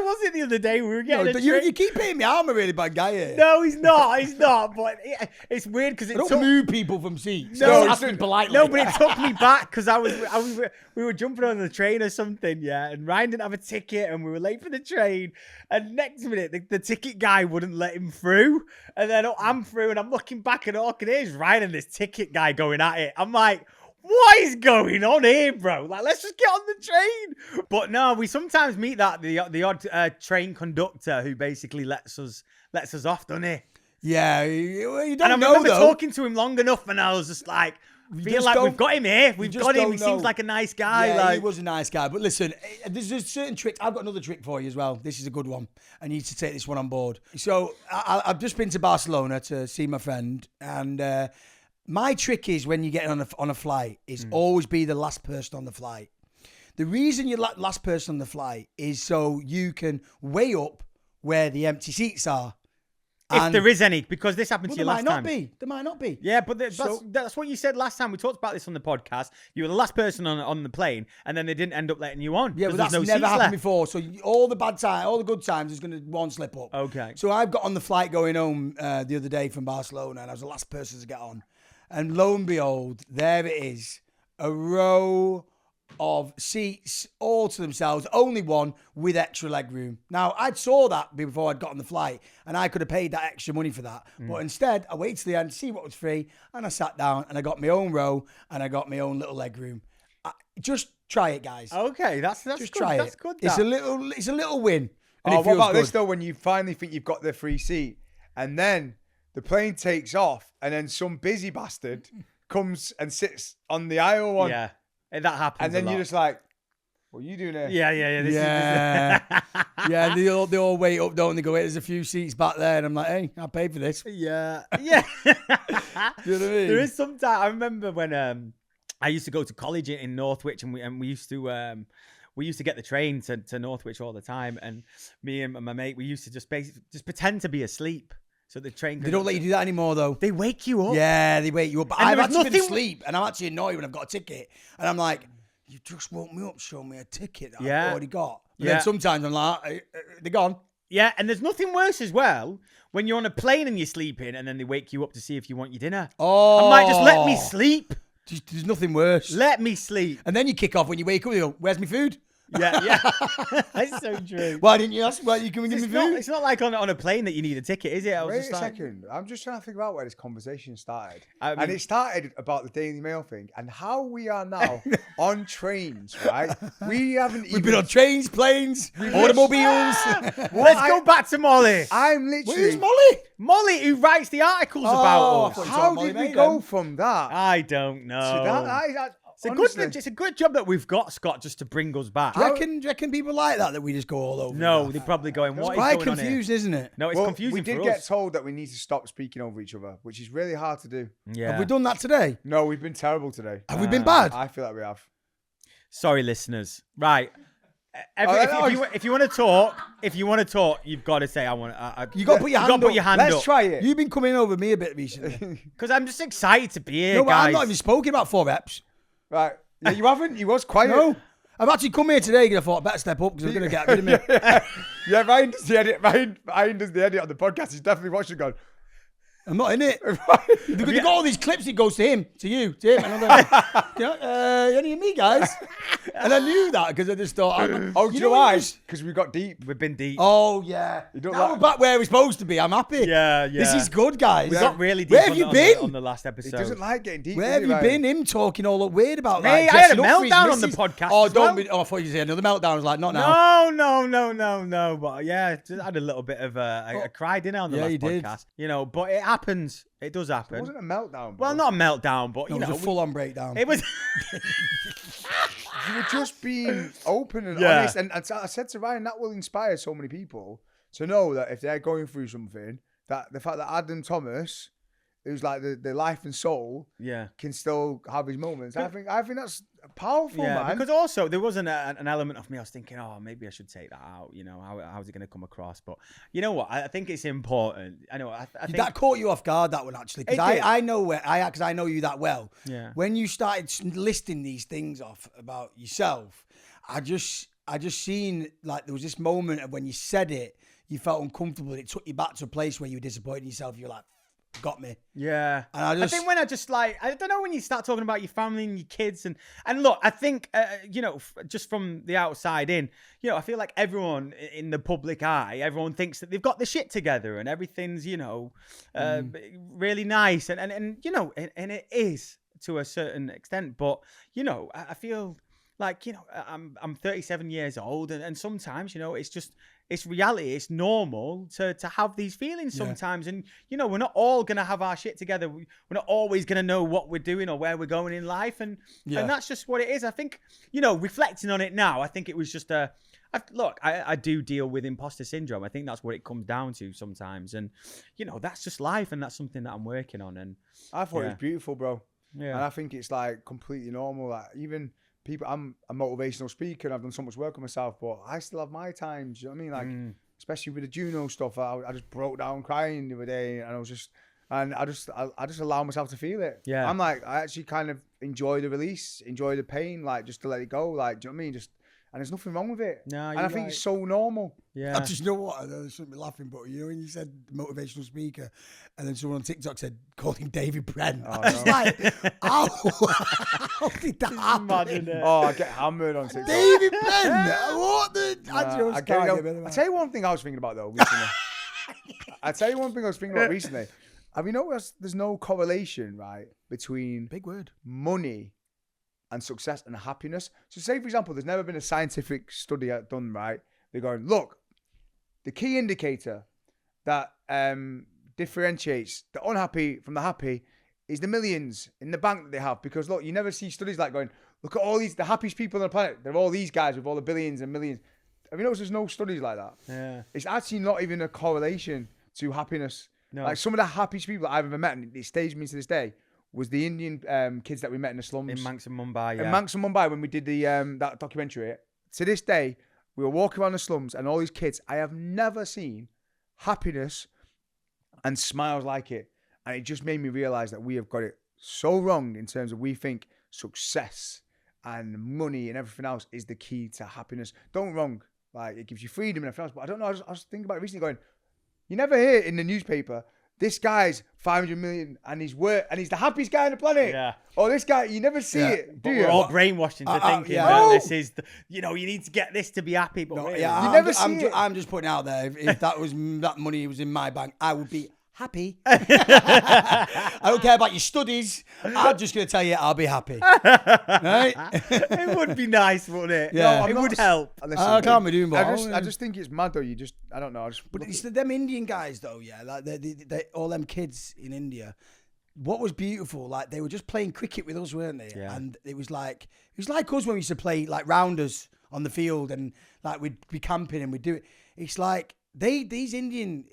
was it the other day? We were getting You keep hitting me. I'm a really bad guy here. No, he's not. He's not. But it's weird because it I don't move people from seats. No, Just asking politely. No, but it took me back because we were jumping on the train or something, yeah, and Ryan didn't have a ticket and we were late for the train, and next minute the ticket guy wouldn't let him through, and then I'm through and I'm looking back and all I can hear is Ryan and this ticket guy going at it. I'm like, what is going on here, bro? Like, let's just get on the train. But no, we sometimes meet the odd train conductor who basically lets us off, doesn't he? Yeah, you don't and I know remember though. talking to him long enough, and I was just like, feel like we've got him here. We've got him. He seems like a nice guy. Yeah, like... he was a nice guy. But listen, there's a certain trick. I've got another trick for you as well. This is a good one. I need to take this one on board. So I've just been to Barcelona to see my friend, and my trick is when you get on a flight is always be the last person on the flight. The reason you're last person on the flight is so you can weigh up where the empty seats are. If there is any, because this happened to you last time. There might not be. Yeah, but that's what you said last time. We talked about this on the podcast. You were the last person on the plane, and then they didn't end up letting you on. Yeah, but that's never happened before. So all the bad times, all the good times, is going to one slip up. Okay. So I've got on the flight going home the other day from Barcelona, and I was the last person to get on. And lo and behold, there it is, a row of seats all to themselves, only one with extra leg room. Now, I saw that before I'd got on the flight, and I could have paid that extra money for that. But instead, I waited to the end to see what was free, and I sat down, and I got my own row, and I got my own little leg room. Just try it, guys. Okay, that's just good. try That's it. good. It's a little win. And What about this though? When you finally think you've got the free seat, and then the plane takes off, and then some busy bastard comes and sits on the aisle one. Yeah. That happens. And then you're just like, what are you doing here? Yeah. Yeah, they all wait up, don't they? Go, there's a few seats back there, and I'm like, hey, I paid for this. Yeah. You know what I mean? There is some time. I remember when I used to go to college in Northwich, and we used to get the train to Northwich all the time, and me and my mate, we used to just pretend to be asleep. So the train. They don't let you do that anymore, though. They wake you up. Yeah, they wake you up. But And I've there's actually been nothing- asleep, and I'm actually annoyed when I've got a ticket, and I'm like, you just woke me up, show me a ticket that I've already got. And then sometimes I'm like, they're gone. Yeah, and there's nothing worse as well when you're on a plane and you're sleeping, and then they wake you up to see if you want your dinner. Oh, I'm like, just let me sleep. There's nothing worse. Let me sleep. And then you kick off when you wake up. You go, "Where's my food?" Yeah. That's so true. Why didn't you ask? Why you can give me food? It's not like on a plane that you need a ticket, is it? Wait a second. I'm just trying to think about where this conversation started. I mean- and it started about the Daily Mail thing and how we are now on trains, right? We've been on trains, planes, automobiles. Let's go back to Molly. I'm literally. Where's Molly? Molly, who writes the articles about us. How did we go from that? I don't know. to that? It's a good job that we've got Scott just to bring us back. Do you reckon people like that we just go all over? No, that? they're probably going, what It's is quite going on here? confused, isn't it? No, it's confusing we did for get us. told that we need to stop speaking over each other, which is really hard to do. Yeah. Have we done that today? No, we've been terrible today. Have we been bad? I feel like we have. Sorry, listeners. Right. If you want to talk, you've got to say I want. You got to put your hand up. Let's try it. You've been coming over me a bit recently. Because I'm just excited to be here, No, but guys. I've not even spoken about 4 reps. Right. Yeah, you haven't? You was quiet. No. I've actually come here today because I thought I better step up because we're going to get rid of me. Yeah, Ryan does the edit. Ryan does the edit on the podcast. He's definitely watching going, I'm not in it. They've got all these clips. It goes to him, to you, to him. And I'm like, any of me, guys? And I knew that because I just thought, do you know why? Because we got deep. We've been deep. Oh, yeah. Now we're back where we're supposed to be. I'm happy. Yeah. This is good, guys. We got really deep. Where have you been? On the last episode? He doesn't like getting deep. Where have you been? Him talking all up weird about Hey, that. I had a meltdown on the podcast. Oh, as well. don't be. Oh, I thought you said another meltdown. I was like, not now. No. But yeah, just had a little bit of a cry, didn't I, on the last podcast? You know, but it happens. It does happen. It wasn't a meltdown, bro. Well, not a meltdown, but No, it was a full-on breakdown. It was. You were just being open and Yeah. honest. And I said to Ryan, that will inspire so many people to know that if they're going through something, that the fact that Adam Thomas, who's like the life and soul, Yeah. can still have his moments. I think that's powerful, Yeah, man. because also there was an element of me. I was thinking, oh, maybe I should take that out. You know, how's it going to come across? But you know what? I think it's important. I know. I think that caught you off guard, that one, actually, because I know because I know you that well. Yeah. When you started listing these things off about yourself, I just seen like there was this moment of when you said it, you felt uncomfortable, and it took you back to a place where you were disappointed in yourself. You're like, got me. Yeah. And I think when I just like, I don't know, when you start talking about your family and your kids and look, I think, just from the outside in, I feel like everyone in the public eye, everyone thinks that they've got the shit together and everything's, really nice. And it is to a certain extent, but, I feel like, I'm 37 years old and sometimes, it's reality. It's normal to have these feelings sometimes. And, we're not all going to have our shit together. We're not always going to know what we're doing or where we're going in life. And that's just what it is. I think, reflecting on it now, I think it was just I do deal with imposter syndrome. I think that's what it comes down to sometimes. And, that's just life. And that's something that I'm working on. And I thought it was beautiful, bro. Yeah. And I think it's like completely normal. Like even people, I'm a motivational speaker and I've done so much work on myself, but I still have my times. You know what I mean? Like especially with the Juno stuff, I just broke down crying the other day, and I just allow myself to feel it. Yeah. I'm like, I actually kind of enjoy the release, enjoy the pain, like just to let it go. Like, do you know what I mean? And there's nothing wrong with it. No, and I think it's so normal. Yeah. I just know what, I shouldn't be laughing, but you know when you said motivational speaker, and then someone on TikTok said, called him David Brent. I was like, how did that happen? I get hammered on TikTok. David Brent? What the? I just can't get rid of I'll that. tell you one thing I was thinking about though recently. Have you noticed there's no correlation, right, between Big word. money and success and happiness? So say, for example, there's never been a scientific study done, right? They're going, look, the key indicator that differentiates the unhappy from the happy is the millions in the bank that they have. Because, look, you never see studies like going, look at all the happiest people on the planet. They're all these guys with all the billions and millions. Have you noticed there's no studies like that? Yeah. It's actually not even a correlation to happiness. No. Like some of the happiest people I've ever met, and it stays with me to this day, was the Indian kids that we met in the slums. In Manx and Mumbai, yeah. In Manx and Mumbai, when we did the that documentary. To this day, we were walking around the slums, and all these kids, I have never seen happiness and smiles like it. And it just made me realize that we have got it so wrong in terms of we think success and money and everything else is the key to happiness. Don't get me wrong. Like, it gives you freedom and everything else. But I don't know. I was thinking about it recently going, you never hear in the newspaper, this guy's 500 million and he's the happiest guy on the planet. Yeah. Or this guy, you never see it, do But you? we're all brainwashed into thinking yeah. that No. this is, you need to get this to be happy. But No, really, yeah, You never see it. I'm just putting out there. If that money was in my bank, I would be happy. I don't care about your studies. I'm just going to tell you, I'll be happy. Right? it would be nice, wouldn't it? Yeah. No, it would help. Listen, I can't be doing more. I just think it's mad though. I don't know. But it's them Indian guys though, yeah. Like they all them kids in India. What was beautiful, like they were just playing cricket with us, weren't they? Yeah. And it was like us when we used to play like rounders on the field, and like we'd be camping and we'd do it. It's like these Indian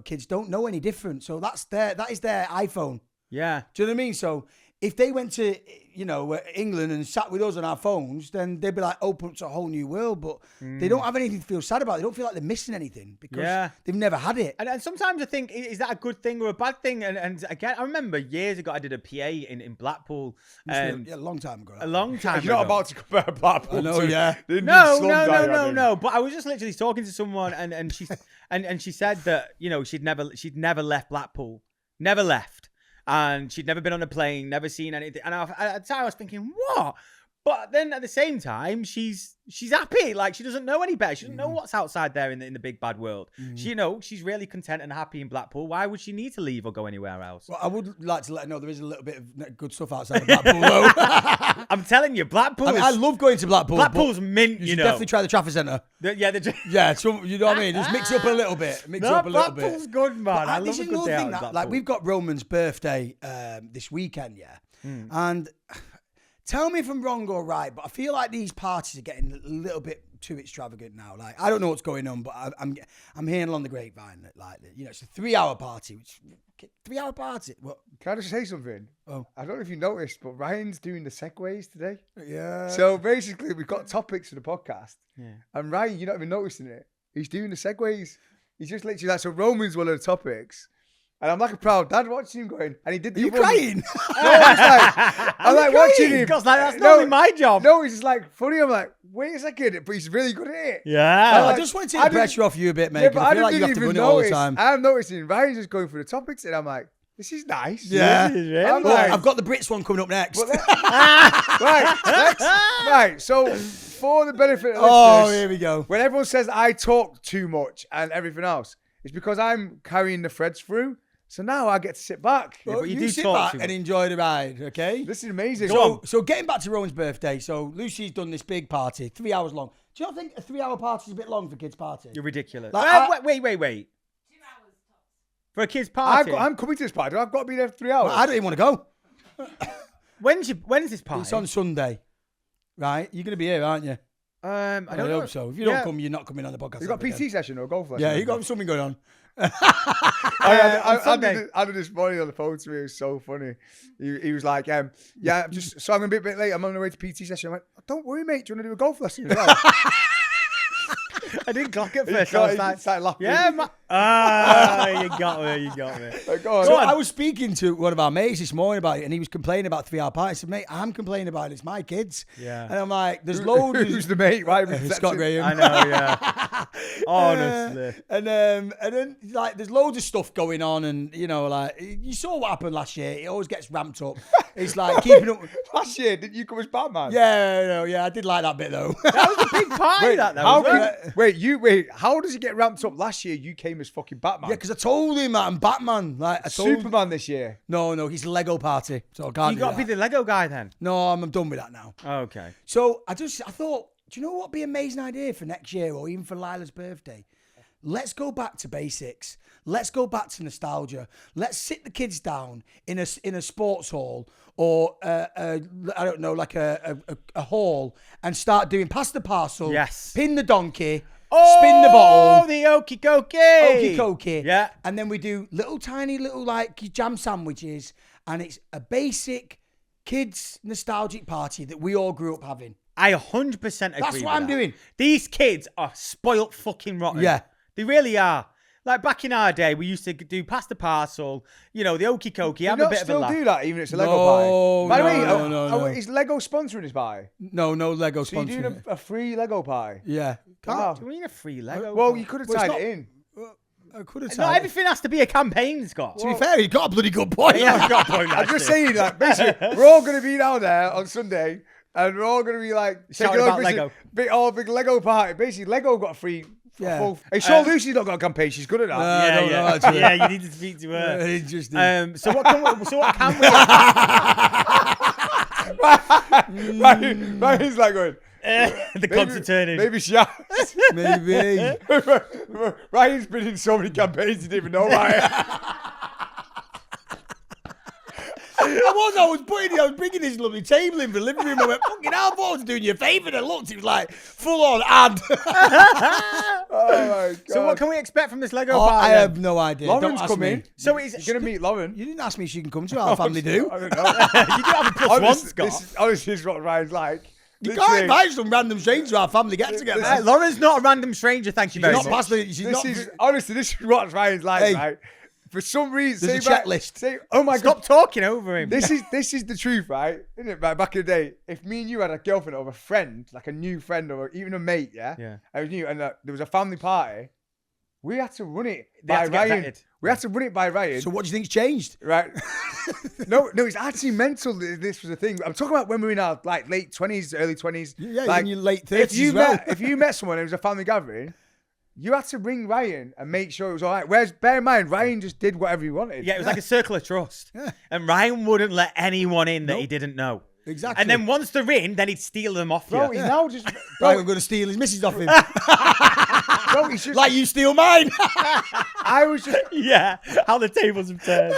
kids don't know any different. So that is their iPhone. Yeah. Do you know what I mean? So if they went to, England and sat with us on our phones, then they'd be like open up to a whole new world. But they don't have anything to feel sad about. They don't feel like they're missing anything because they've never had it. And sometimes I think, is that a good thing or a bad thing? And again, I remember years ago I did a PA in Blackpool. Yeah, a long time ago. A long time ago. You're not about to compare Blackpool. I know, yeah. No. But I was just literally talking to someone, and she and she said that she'd never left Blackpool, never left. And she'd never been on a plane, never seen anything. And at the time I was thinking, what? But then at the same time, she's happy. Like, she doesn't know any better. She doesn't know what's outside there in the big bad world. She's really content and happy in Blackpool. Why would she need to leave or go anywhere else? Well, I would like to let her know there is a little bit of good stuff outside of Blackpool, though. I'm telling you, Blackpool I love going to Blackpool. Blackpool's mint, you should definitely try the Trafford Centre. Yeah, so you know what I mean? Just mix it up a little bit. Blackpool's good, man. I love a good day out in Blackpool. Like, we've got Roman's birthday this weekend, yeah? And tell me if I'm wrong or right, but I feel like these parties are getting a little bit too extravagant now. Like, I don't know what's going on, but I'm hearing along the grapevine that, like, it's a 3-hour party. 3-hour party? What? Can I just say something? Oh. I don't know if you noticed, but Ryan's doing the segues today. Yeah. So basically, we've got topics for the podcast. Yeah. And Ryan, you're not even noticing it. He's doing the segues. He's just literally like, so Roman's one of the topics. And I'm like a proud dad watching him going, and he did the Are you crying? No, I'm like watching him. Because that's not only my job. No, he's just like funny. I'm like, wait a second, but he's really good at it. Yeah. I just wanted to take the pressure off you a bit, mate. Yeah, but I feel like you have to run it all the time. I'm noticing Ryan's just going through the topics, and I'm like, this is nice. Yeah. I'm like, I've got the Brits one coming up next. Right. So for the benefit of listeners, here we go. when everyone says I talk too much and everything else, it's because I'm carrying the threads through. So now I get to sit back. Well, but you do sit talk back and enjoy the ride, okay? This is amazing. So getting back to Rowan's birthday, so Lucy's done this big party, 3 hours long. Do you not think a 3-hour party is a bit long for a kid's party? You're ridiculous. Like, wait. 2 hours tops. For a kid's party? I'm coming to this party. I've got to be there for 3 hours. Well, I don't even want to go. When's this party? It's on Sunday, right? You're going to be here, aren't you? I don't hope know. so. If you don't come, you're not coming on the podcast. You got PT session or golf lesson? Yeah, you got something going on. I did this morning on the phone to me. It was so funny. He was like, so I'm a bit late. I'm on the way to PT session. I went, don't worry, mate. Do you want to do a golf lesson as well? I didn't clock it He first. got- I was he like, started laughing. yeah, you got me. You got me. Go on. So I was speaking to one of our mates this morning about it, and he was complaining about 3 hour party. I said, mate, I'm complaining about it. It's my kids. Yeah. And I'm like, there's loads. Who's the mate? Right, Scott Graham. I know, yeah. Honestly. And then like there's loads of stuff going on, and you know, like you saw what happened last year. It always gets ramped up. It's like keeping up. Last year, didn't you come as Batman? Yeah, I did like that bit though. That was a big party, Wait, that though. how wasn't it? wait, how does it get ramped up? Last year, you came as fucking Batman. Yeah, because I told him that I'm Batman. Like I told Superman this year. No, he's a Lego party, so I can't. You do got to that. be the Lego guy then. No, I'm done with that now. Okay. So I thought, do you know what would be an amazing idea for next year or even for Lila's birthday? Let's go back to basics. Let's go back to nostalgia. Let's sit the kids down in a sports hall or I don't know, like a hall, and start doing pass the parcel, Yes. pin the donkey, spin the bottle, Oh, the okie dokie. okie dokie. Yeah. And then we do tiny little like jam sandwiches, and it's a basic kids nostalgic party that we all grew up having. I 100% agree. That's what I'm that. doing. These kids are spoilt fucking rotten. Yeah. They really are. Like back in our day, we used to do pass the parcel, you know, the okie dokie, have a bit of a still laugh. do that, even if it's a Lego No, party. By the way, no. is Lego sponsoring this party? No Lego So you're sponsoring. doing a free Lego party? Yeah. Wow. Do you mean a free Lego? Well, you could have Well, it's tied not- it in. I could have Not everything has to be a campaign, Scott. To be fair, he got a bloody good point. Yeah, got a point, I'm just actually. saying that basically we're all going to be down there on Sunday, and we're all going to be like Shouting taking about over Lego. big Lego party. Basically, Lego got a free. Yeah. Full. Hey, Sean Lucy's not got a campaign. She's good at that. I don't know, actually. Yeah, you need to speak to her. Interesting. So what can we? Ryan's like going. The cogs are turning. Maybe she has. Maybe. Ryan's been in so many campaigns he didn't even know Ryan. I was bringing this lovely table in for the living room. I went, fucking hell, I thought I was doing you a favour. And I looked, it was like full on ad. Oh my god. So what can we expect from this Lego I party? then? have no idea. Lauren's Don't ask coming. me. So it's You're gonna meet Lauren. You didn't ask me if she can come to our family do. I don't know. you do have a plus one, Honestly, Scott. honestly, this is what Ryan's like. You Literally, can't invite some random stranger to our family get together. Hey, Lauren's not a random stranger, thank you very She's not much. past the. She's not. honestly, this is what Ryan's like, Hey, right? For some reason, there's a back- checklist. Say, oh my Stop god, talking over him. this is the truth, right? Isn't it? Right, back in the day, if me and you had a girlfriend or a friend, like a new friend or even a mate, yeah, I was new, and there was a family party, we had to run it They by had to get Ryan. vetted. We had to run it by Ryan. So what do you think's changed? Right. no, it's actually mental that this was a thing. I'm talking about when we were in our like late 20s, early 20s. Yeah, like, in your late 30s if you as well. met if you met someone and it was a family gathering, you had to ring Ryan and make sure it was all right. Whereas bear in mind, Ryan just did whatever he wanted. Yeah, it was like a circle of trust. And Ryan wouldn't let anyone in that he didn't know. Exactly. And then once they're in, then he'd steal them off Bro, you. he's now just Right, bro, I'm going to steal his missus off him. bro, he's just Like you steal mine. I was just Yeah, how the tables have turned.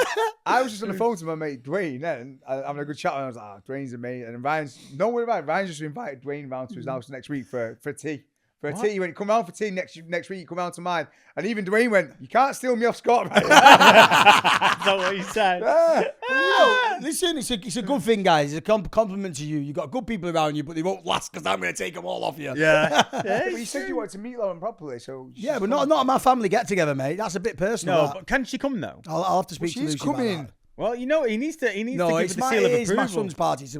I was just on the phone to my mate Dwayne then having a good chat and I was like, Dwayne's a mate. And Ryan's no worry about it. Ryan's just invited Dwayne round to his house next week for tea. For a tea, he went, come round for tea next week, you come round to mine. And even Dwayne went, you can't steal me off Scott, right? That's not what he said. Listen, it's a good thing, guys. It's a compliment to you. You got good people around you, but they won't last because I'm going to take them all off you. Yeah. But you said you wanted to meet Lauren properly, so Yeah, but not at my family get together, mate. That's a bit personal. No, that. but can she come though? I'll have to speak to she's Lucy about coming. that. Well, you know, he needs to No, give it's it the seal of it is approval. my son's party. It's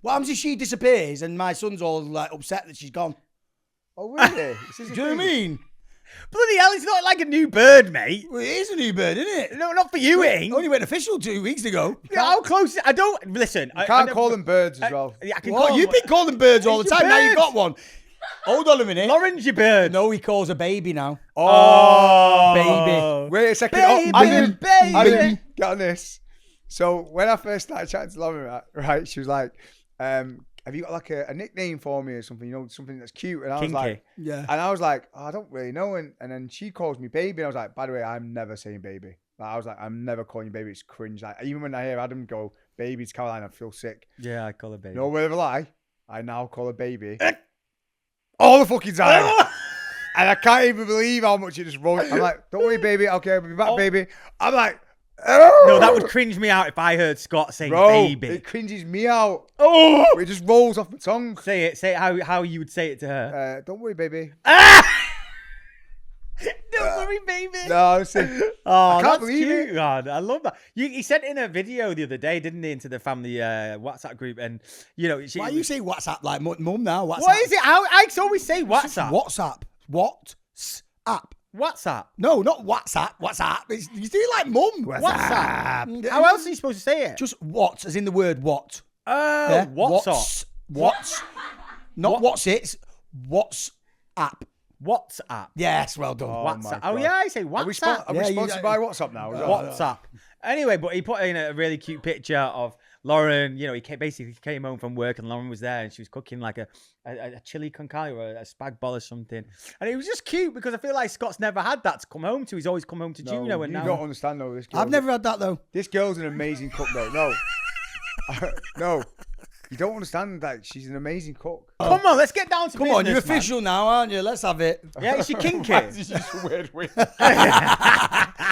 what happens if she disappears and my son's all like upset that she's gone? Oh really? Do you know what I mean? Bloody hell, it's not like a new bird, mate. Well, it is a new bird, isn't it? No, not for you, it ain't. Only went official 2 weeks ago. How close? I don't listen. I Can't know- call them birds as well. Yeah, I can What? call You've been calling birds all the It's your time. Now you bird. got one. Hold on a minute. Lauren's your bird. No, he calls a baby now. Oh, Baby. Wait a second. Baby, Adam, baby. get on this. So when I first started chatting to Lauren, right, she was like, have you got like a nickname for me or something, you know, something that's cute? And I was Kinky. like, Yeah. and I was like, oh, I don't really know. And then she calls me baby. And I was like, by the way, I'm never saying baby. Like, I was like, I'm never calling you baby. It's cringe. Like, even when I hear Adam go, baby to Caroline, I feel sick. Yeah, I call her baby. No word of a lie. I now call her baby. All the fucking time. And I can't even believe how much it just rolled. I'm like, don't worry, baby. Okay, I'll be back, baby. I'm like, No, that would cringe me out if I heard Scott saying bro, baby. it cringes me out. Oh, It just rolls off my tongue. say it how you would say it to her. Don't worry, baby. Don't worry, baby. No, honestly. Oh, I can't that's believe cute, it. man. I love that. He sent in a video the other day, didn't he, into the family WhatsApp group, and Why you say WhatsApp like mum now? WhatsApp. What is it? I always say WhatsApp. WhatsApp. WhatsApp. WhatsApp. No, not WhatsApp. WhatsApp. You do it like mum. WhatsApp. How else are you supposed to say it? Just what, as in the word what. Oh, WhatsApp. What's. Not what's it. WhatsApp. WhatsApp. Yes, well done. WhatsApp. my Oh, God. yeah, I say Are we, WhatsApp. are we sponsored by WhatsApp now? WhatsApp. Anyway, but he put in a really cute picture of Lauren. You know, he came home from work and Lauren was there and she was cooking like a chili con carne or a spag bol or something. And it was just cute because I feel like Scott's never had that to come home to. He's always come home to Juno. And you now don't understand though. I've never had that though. This girl's an amazing cook though. No. No. You don't understand that she's an amazing cook. Come on, let's get down to Come business, on, you're man. official now, aren't you? Let's have it. Yeah, is she kinky? This is just a weird way.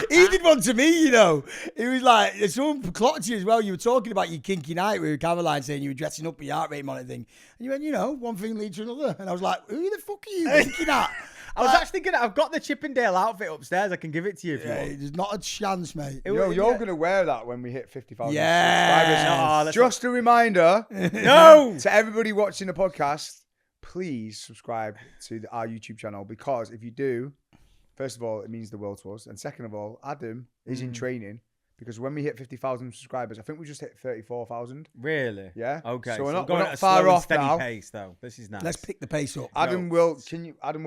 He did one to me, you know. It was like, someone clocked you as well. You were talking about your kinky night with Caroline saying you were dressing up your heart rate monitor thing. And you went, you know, one thing leads to another. And I was like, who the fuck are you thinking at? I was actually I've got the Chippendale outfit upstairs. I can give it to you if you Yeah, want. there's not a chance, mate. You're going to wear that when we hit 50,000 Yes. subscribers. Just a reminder No! to everybody watching the podcast, please subscribe to our YouTube channel because if you do, first of all, it means the world to us. And second of all, Adam is in training because when we hit 50,000 subscribers, I think we just hit 34,000. Really? Yeah. Okay. So we're not going at a far slow and off steady now. pace, though. This is nice. Let's pick the pace up. Adam will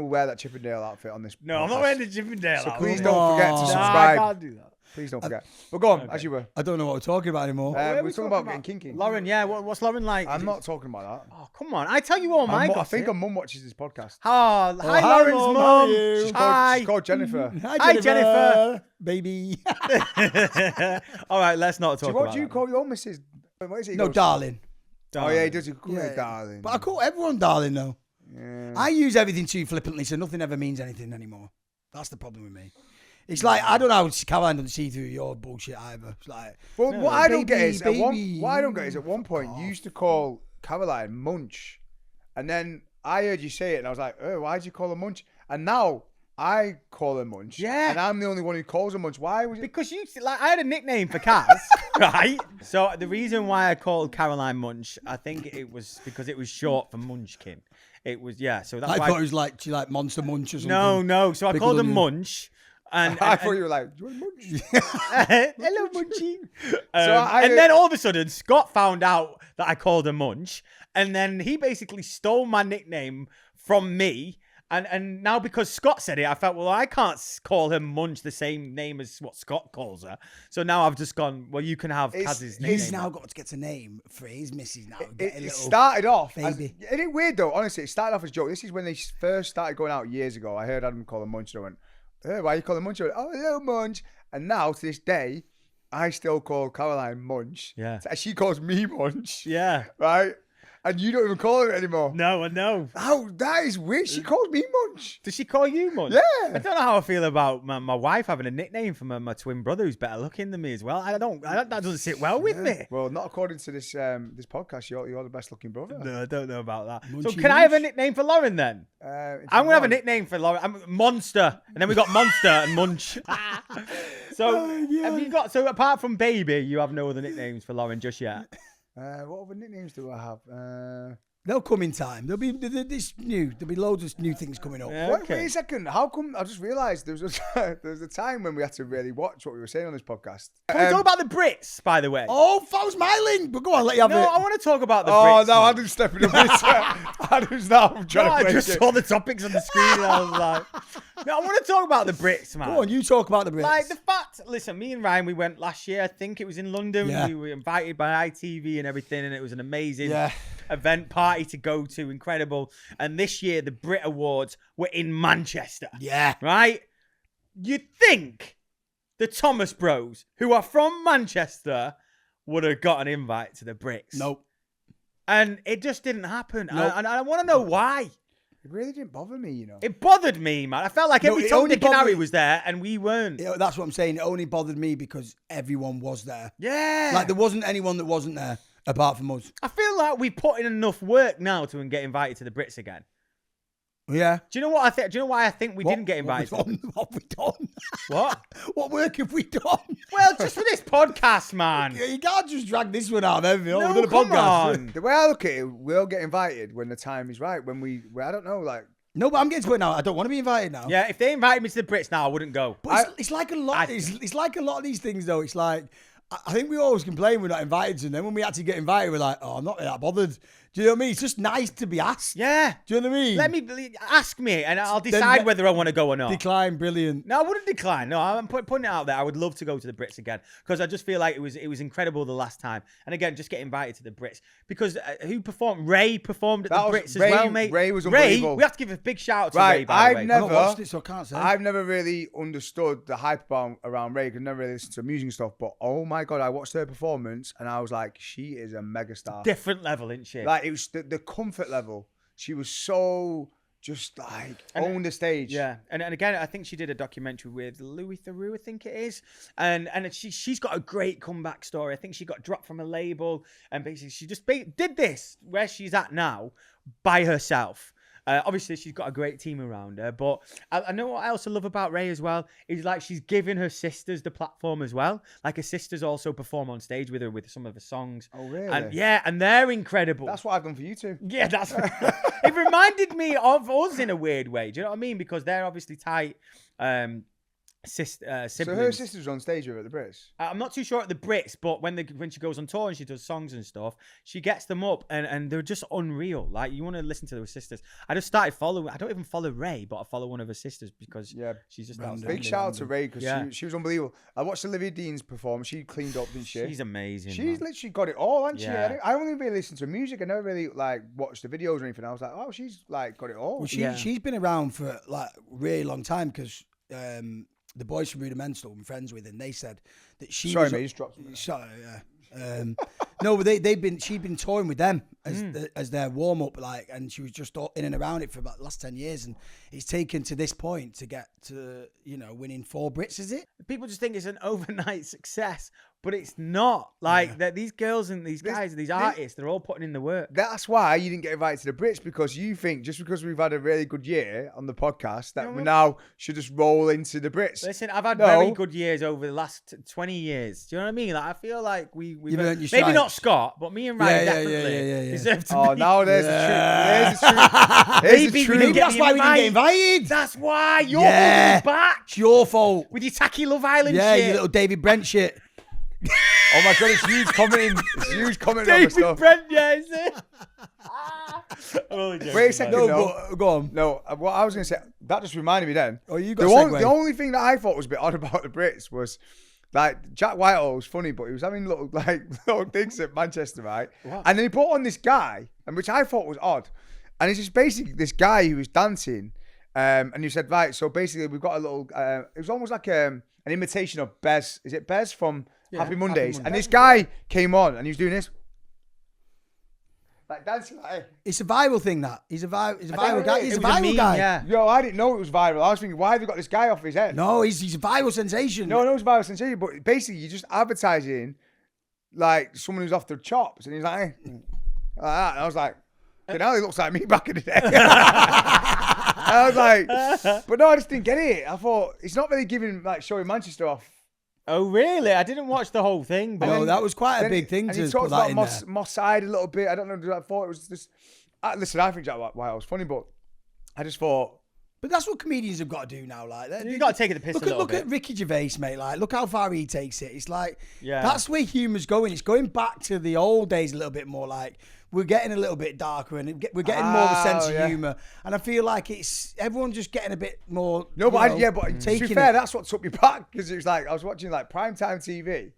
wear that Chippendale outfit on this No, I'm not podcast. wearing the Chippendale So outfit. please Come don't forget to on. No, I subscribe. can't do that. Please don't forget. But go on, as you were. I don't know what we're talking about anymore. We're talking about getting kinky. Lauren, yeah. What's Lauren like? I'm not talking about that. Oh, come on. I tell you all my I gossip. think her mum watches this podcast. Oh, hi, hi, Lauren's Mum, mum. how are you? She's called Jennifer. Hi, Jennifer. Baby. All right, let's not talk about What do you that. call your missus? What is it? He No, goes- darling. Oh yeah, he does. He calls Yeah. her darling. But I call everyone darling, though. Yeah. I use everything too flippantly, so nothing ever means anything anymore. That's the problem with me. It's like, I don't know how Caroline doesn't see through your bullshit either. It's like, Well, what I don't get baby, is at one point Fuck you off. used to call Caroline Munch, and then I heard you say it, and I was like, oh, why did you call her Munch? And now I call her Munch. Yeah. And I'm the only one who calls her Munch. Why was it? Because I had a nickname for Kaz, right? So the reason why I called Caroline Munch, I think it was because it was short for Munchkin. It was, yeah. So that's I why. thought it was like, she like Monster Munch or something. No. So I Big called her onion. Munch. And I thought you were like, do you want Munch? hello, Munchie. I- And then all of a sudden, Scott found out that I called her Munch, and then he basically stole my nickname from me. And now because Scott said it, I felt, well, I can't call her Munch the same name as what Scott calls her. So now I've just gone, well, you can have Kaz's nickname. He's now got to get a name for his missus now. Get a It little started off as, baby. isn't it weird though? Honestly, it started off as a joke. This is when they first started going out years ago. I heard Adam call her Munch, and I went, hey, why are you calling Munch? I went, oh, hello, Munch. And now to this day, I still call Caroline Munch. Yeah. She calls me Munch. Yeah. Right? And you don't even call her anymore. No, I know. Oh, that is weird. She calls me Munch. Does she call you Munch? Yeah. I don't know how I feel about my wife having a nickname for my twin brother who's better looking than me as well. That doesn't sit well with me. Well, not according to this this podcast. You're the best looking brother. No, I don't know about that. Munchy So can I have a Munch? nickname for Lauren then? I'm going to have a nickname for Lauren. I'm Monster. And then we got Monster and Munch. So have you got, so apart from Baby, you have no other nicknames for Lauren just yet? What other nicknames do I have? They'll come in time. There'll be There'll be loads of new things coming up. Yeah. Wait Okay. a second. How come? I just realised there was a time when we had to really watch what we were saying on this podcast. Can we talk about the Brits, by the way? Oh, that was my link. But go on, let you have no, it. I want to talk about the Oh Brits. no, man. Adam's stepping up. Adam's now trying No, to I play just it. saw the topics on the screen and I was like, no, I want to talk about the Brits, man. Go on, you talk about the Brits. Like the fact, listen, me and Ryan, we went last year. I think it was in London. Yeah. We were invited by ITV and everything, and it was an amazing Yeah. event party to go to, incredible. And this year, the Brit Awards were in Manchester. Yeah. Right? You'd think the Thomas Bros, who are from Manchester, would have got an invite to the Brits. Nope. And it just didn't happen. Nope. Uh, And I want to know why. It really didn't bother me, you know. It bothered me, man. I felt like No, every it Tom, only Dick and Harry bothered- was there and we weren't. That's what I'm saying. It only bothered me because everyone was there. Yeah. Like, there wasn't anyone that wasn't there apart from us. I feel like we put in enough work now to get invited to the Brits again. Yeah. Do you know what I think? Do you know why I think we didn't get invited? What have we done? What? What work have we done? Well, just for this podcast, man. You can't just drag this one out of everything. No, We've done a come podcast. on. The way I look at it, we'll get invited when the time is right. I don't know, like. No, but I'm getting to it now. I don't want to be invited now. Yeah, if they invited me to the Brits now, I wouldn't go. But it's like a lot. It's like a lot of these things, though. It's like I think we always complain we're not invited to, and then when we actually get invited, we're like, oh, I'm not that bothered. Do you know what I mean? It's just nice to be asked. Yeah. Do you know what I mean? Ask me, and I'll decide whether I want to go or not. Decline, brilliant. No, I wouldn't decline. No, I'm putting it out there. I would love to go to the Brits again because I just feel like it was incredible the last time. And again, just get invited to the Brits because who performed? Ray performed at the Brits as well, mate. Ray was unbelievable. We have to give a big shout out to Ray. By the way, I've never watched it, so I can't say. I've never really understood the hype around Ray. I've never really listened to music and stuff. But oh my god, I watched her performance and I was like, she is a megastar. Different level, isn't she? Like it was the comfort level. She was so just like owned the stage. Yeah, and again, I think she did a documentary with Louis Theroux, I think it is, and she's got a great comeback story. I think she got dropped from a label, and basically she just did this where she's at now by herself. Obviously, she's got a great team around her, but I know what I also love about Ray as well is like she's giving her sisters the platform as well. Like her sisters also perform on stage with her with some of her songs. Oh, really? And they're incredible. That's what I've done for you two. Yeah, that's. It reminded me of us in a weird way. Do you know what I mean? Because they're obviously tight. Siblings. So her sister's on stage with her at the Brits. I'm not too sure at the Brits, but when she goes on tour and she does songs and stuff, she gets them up and they're just unreal. Like you want to listen to those sisters. I just started following. I don't even follow Ray, but I follow one of her sisters because she's just big shout out to Ray because she was unbelievable. I watched Olivia Dean's performance. She cleaned up, didn't she? She's amazing. She's literally got it all, hasn't she? I only really listened to music. I never really like watched the videos or anything. I was like, oh, she's like got it all. Well, she's been around for like a really long time because. The boys from Rudimental I'm friends with, and they said that she. Sorry, mate, you just dropped something. Sorry, yeah. No, but she'd been touring with them as their warm up, like, and she was just in and around it for about the last 10 years, and it's taken to this point to get to winning 4 Brits. Is it? People just think it's an overnight success, but it's not. Like that, these girls and these guys, these artists, they're all putting in the work. That's why you didn't get invited to the Brits because you think just because we've had a really good year on the podcast that we now should just roll into the Brits. Listen, I've had very good years over the last 20 years. Do you know what I mean? Like I feel like we maybe not Scott, but me and Ryan definitely deserve to be. Oh, now there's the truth. There's the truth. Maybe that's why we didn't get invited. That's why you're holding us back. It's your fault. With your tacky Love Island shit. Yeah, you little David Brent shit. Oh my god, it's huge commenting. It's huge commenting on the stuff. David Brent, yeah, is it? Wait a second, go on. No, what I was going to say, that just reminded me then. Oh, you got the only thing that I thought was a bit odd about the Brits was, like, Jack Whitehall was funny, but he was having little things at Manchester, right? What? And then he brought on this guy, and which I thought was odd. And it's just basically this guy who was dancing, and he said, right, so basically we've got a little, it was almost like an imitation of Bez. Is it Bez from Happy Mondays? And this guy came on, and he was doing this. Like dancing like it's a viral thing that. He's a viral guy. He's a viral guy. Yeah. Yo, I didn't know it was viral. I was thinking, why have they got this guy off his head? No, he's a viral sensation. No, it's a viral sensation, but basically you're just advertising like someone who's off their chops, and he's like, like that. And I was like, he looks like me back in the day. I was like, but no, I just didn't get it. I thought it's not really giving like showing Manchester off. Oh really? I didn't watch the whole thing. But no, that was quite a big thing to put that in there. Moss Side a little bit. I don't know. I thought it was just. Listen, I think Jack Whitehall was funny, but I just thought. But that's what comedians have got to do now. Like you've got to take it the piss a little bit. Look at Ricky Gervais, mate. Like, look how far he takes it. It's like that's where humour's going. It's going back to the old days a little bit more. Like we're getting a little bit darker and we're getting more of a sense of humour. And I feel like it's everyone's just getting a bit more. No, but to be fair, that's what took me back because it was like I was watching like primetime TV,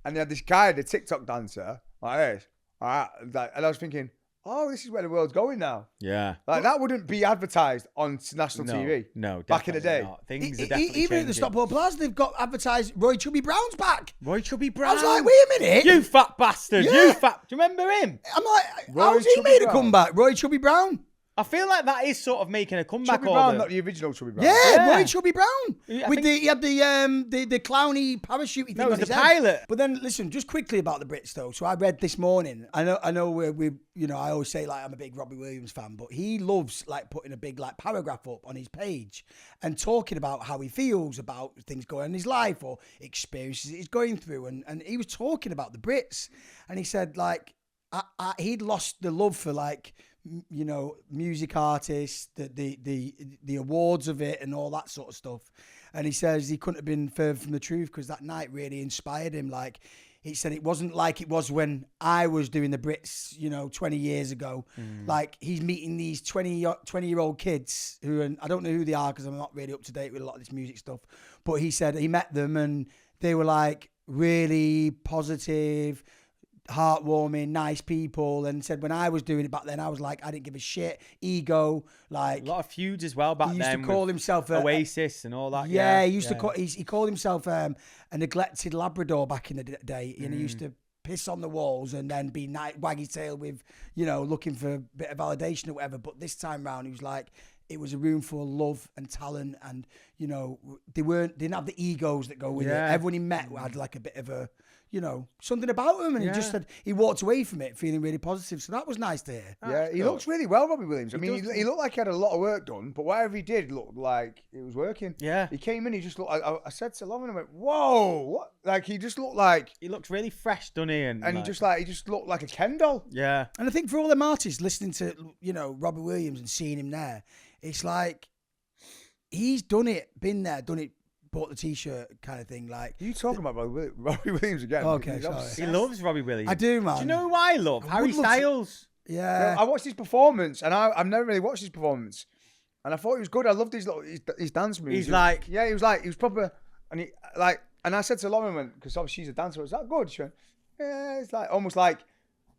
and they had this guy, the TikTok dancer, like this, and I was thinking, oh, this is where the world's going now. Yeah. Like, that wouldn't be advertised on national TV. No, back in the day. Not. Things are definitely even at the Stockport Plaza, they've got advertised Roy Chubby Brown's back. Roy Chubby Brown? I was like, wait a minute. You fat bastard. Yeah. You fat... Do you remember him? I'm like, how's he made a comeback? Roy Chubby Brown? I feel like that is sort of making a comeback. Chubby Brown, not the original Chubby Brown. Yeah, Roy Chubby Brown. I With think- he had the clowny parachute thing No, it on was his the head. pilot. But then listen, just quickly about the Brits though. So I read this morning. I know we you know, I always say like I'm a big Robbie Williams fan, but he loves like putting a big like paragraph up on his page and talking about how he feels about things going on in his life or experiences he's going through. And he was talking about the Brits, and he said like he'd lost the love for like, you know, music artists, the awards of it and all that sort of stuff. And he says he couldn't have been further from the truth because that night really inspired him. Like he said, it wasn't like it was when I was doing the Brits, you know, 20 years ago. Like he's meeting these 20-year-old kids who, and I don't know who they are because I'm not really up to date with a lot of this music stuff. But he said he met them and they were like really positive, heartwarming, nice people, and said when I was doing it back then, I was like, I didn't give a shit, ego, like A lot of feuds as well back he then. used to call himself Oasis and all that. Yeah, he used to call. He called himself a neglected Labrador back in the day, and he used to piss on the walls and then be wag his tail with, you know, looking for a bit of validation or whatever. But this time round, he was like, it was a room full of love and talent, and you know, they didn't have the egos that go with it. Everyone he met had like a bit of a, you know, something about him, and he just said he walked away from it feeling really positive. So that was nice to hear. Yeah, he looks really well, Robbie Williams. I mean, he looked like he had a lot of work done, but whatever he did looked like it was working. Yeah. He came in, he just looked like, I said to Lauren, I went, whoa, what? Like, he just looked like, He looks really fresh, doesn't he? And he just looked like a Ken doll. yeah. And I think for all them artists listening to, you know, Robbie Williams and seeing him there, it's like he's done it, been there, done it, bought the t-shirt kind of thing. Like You talking about Robbie Williams again? Okay, He's sorry. obsessed. He loves Robbie Williams. I do, man. Do you know who I love? Harry would love to- Styles. Yeah. I watched his performance, and I've never really watched his performance, and I thought he was good. I loved his dance moves. He's like- he was proper, and and I said to Lauren, because obviously she's a dancer, was that good? She went, yeah, it's like almost like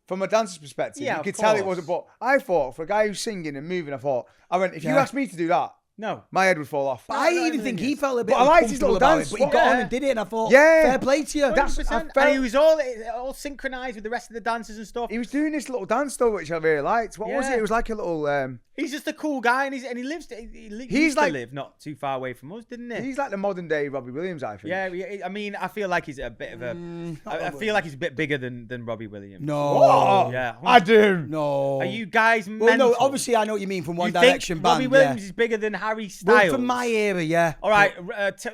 from a dancer's perspective, Yeah, you of could tell it course. wasn't. But I thought for a guy who's singing and moving, I went, if you Yeah. asked me to do that, No. my head would fall off. But I even think he felt a bit But I liked his uncomfortable little about dance. it, but he got Yeah. on and did it, and I thought, Yeah. fair play to you. That's- 100%. I And he felt- was all synchronized with the rest of the dancers and stuff. He was doing this little dance though, which I really liked. What was Yeah. it? It was like a little. He's just a cool guy, and he lives. He He's used like- to live not too far away from us, didn't he? He's like the modern day Robbie Williams, I think. Yeah, I mean, I feel like he's a bit of a. I feel like he's a bit bigger than Robbie Williams. No. Oh, Yeah. I do. No. Are you guys mental? Well, no, obviously I know what you mean from One You Direction think band. Robbie Williams is bigger than Harry Styles? Well, from my era, yeah. All right,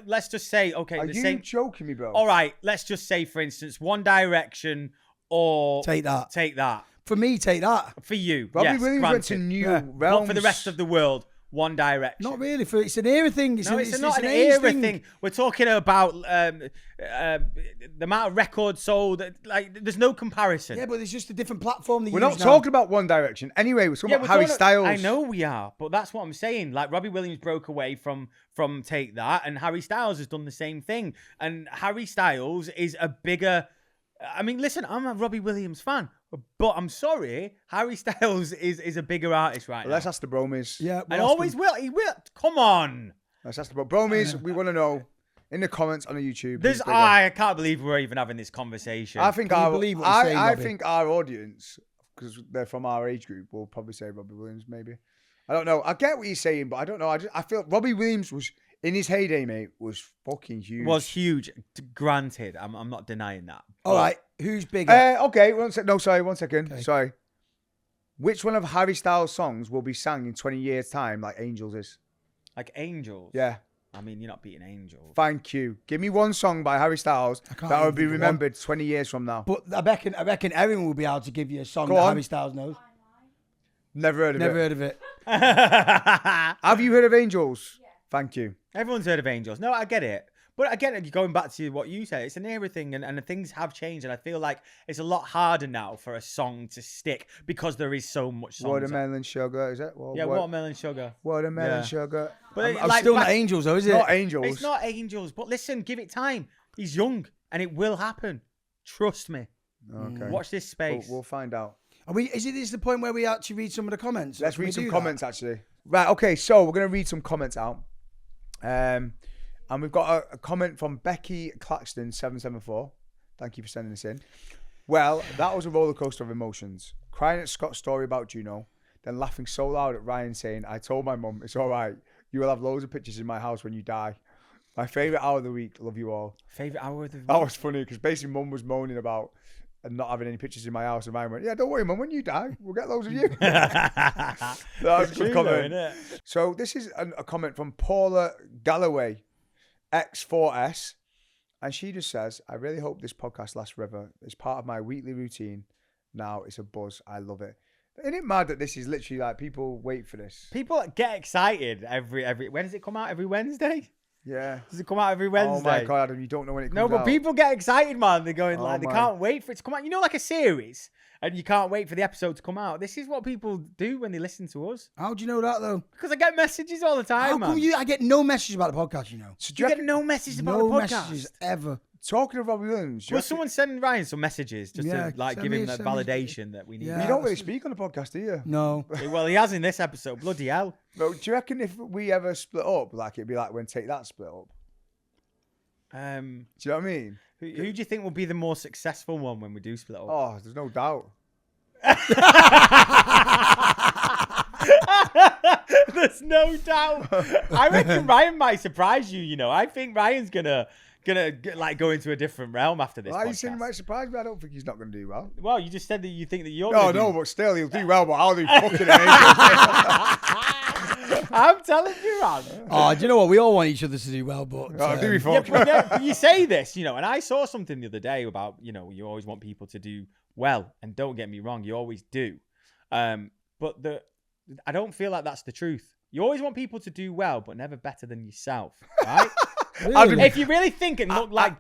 let's just say, okay, Are the you same. joking me, bro? All right, let's just say, for instance, One Direction or Take that. Take that For me, take that. for you. Robbie yes, Williams went to granted. new Yeah. realms. Not for the rest of the world. One Direction. Not really. It's an era thing. No, it's not an age era thing. We're talking about the amount of records sold. Like, there's no comparison. Yeah, but it's just a different platform. We're not talking about One Direction. Anyway, we're talking Yeah, about we're Harry talking- Styles. I know we are, but that's what I'm saying. Like, Robbie Williams broke away from Take That, and Harry Styles has done the same thing. And Harry Styles is a bigger. I mean, listen, I'm a Robbie Williams fan, but I'm sorry, Harry Styles is a bigger artist right Let's now. ask the Bromies. Yeah, And always will. He will. Come on. Let's ask the Bromies. We want to know in the comments on the YouTube. There's. who's bigger. I can't believe we're even having this conversation. I think Can you our believe what you're saying, I Robbie? think our audience, because they're from our age group, will probably say Robbie Williams. Maybe. I don't know. I get what you're saying, but I don't know. I feel Robbie Williams was in his heyday, mate. Was fucking huge. was huge. Granted, I'm not denying that. All right, who's bigger? Okay, one sec. No, sorry, 1 second. Okay. Sorry. Which one of Harry Styles' songs will be sang in 20 years' time, like Angels is? Like Angels. Yeah. I mean, you're not beating Angels. Thank you. Give me one song by Harry Styles can't that will even be think of remembered 20 years from now. But I reckon everyone will be able to give you a song Go that on. Harry Styles knows. Never heard of Never it. heard of it. Have you heard of Angels? Yeah. Thank you. Everyone's heard of Angels. No, I get it. But again, going back to what you said, it's an era thing, and things have changed. And I feel like it's a lot harder now for a song to stick because there is so much songs. Watermelon Sugar, is it? Yeah, Watermelon Sugar. Watermelon Yeah. Sugar. But I'm like still back- not Angels, though, is it? Not Angels. It's not Angels. But listen, give it time. He's young, and it will happen. Trust me. Okay. Watch this space. We'll find out. Is this the point where we actually read some of the comments? Let's Can we read some do comments, actually. Right, okay, so we're going to read some comments out. And we've got a comment from Becky Claxton 774. Thank you for sending this in. Well, that was a roller coaster of emotions. Crying at Scott's story about Juno. then laughing so loud at Ryan saying, I told my mum, it's all right. You will have loads of pictures in my house when you die. My favourite hour of the week. Love you all. Favourite hour of the week? That was funny because basically mum was moaning about not having any pictures in my house. And Ryan went, yeah, don't worry, mum. When you die, we'll get loads of you. That was a good comment. Though, so this is a comment from Paula Galloway, X4S. And she just says, I really hope this podcast lasts forever. It's part of my weekly routine. Now it's a buzz. I love it. Isn't it mad that this is literally like people wait for this? People get excited every. When does it come out? Every Wednesday? Yeah. Does it come out every Wednesday? Oh my God, Adam, you don't know when it comes out. No, but people get excited, man. They're going Oh like, they my. can't wait for it to come out. You know, like a series, and you can't wait for the episode to come out. This is what people do when they listen to us. How do you know that though? Because I get messages all the time, How man. come I get no messages about the podcast? You know, So You get no messages about no the podcast. messages ever. talking of Robbie Williams, Will someone send Ryan some messages just Yeah, to like send give me- him that send me- validation that we need? Yeah. you don't really speak on the podcast, do you? No. Well, he has in this episode. Bloody hell. But do you reckon if we ever split up, like it'd be like when Take That split up? Do you know what I mean? Who do you think will be the more successful one when we do split up? Oh, there's no doubt. There's no doubt. I reckon Ryan might surprise you. You know, I think Ryan's gonna like go into a different realm after this. Why are you podcast. saying he might surprise me? I don't think he's not going to do well. Well, you just said that you think that you're. No, gonna no, do- but still, he'll do well, but I'll do fucking amazing. I'm telling you, man. Oh, do you know what? We all want each other to do well, but Oh, do we Yeah, fuck? but you say this, you know, and I saw something the other day about, you know, you always want people to do well, and don't get me wrong, you always do. But I don't feel like that's the truth. You always want people to do well, but never better than yourself, right? Really? If you really think and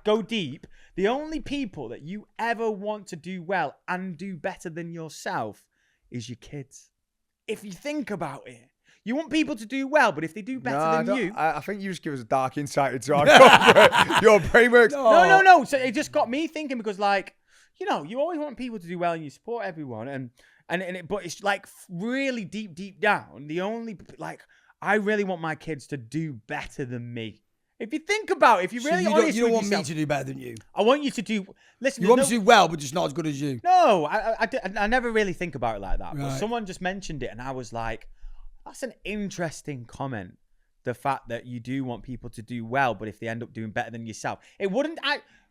go deep, the only people that you ever want to do well and do better than yourself is your kids. If you think about it. You want people to do well, but if they do better than you... I think you just give us a dark insight into your brain works. No. So it just got me thinking because, like, you know, you always want people to do well and you support everyone. But it's like really deep down, the only, like, I really want my kids to do better than me. If you think about it, if you're really honest you don't with want yourself, me to do better than you. I want you to do... Listen, You want me to do well, but just not as good as you. No, I never really think about it like that. But Right. someone just mentioned it and I was like, that's an interesting comment. The fact that you do want people to do well, but if they end up doing better than yourself, it wouldn't...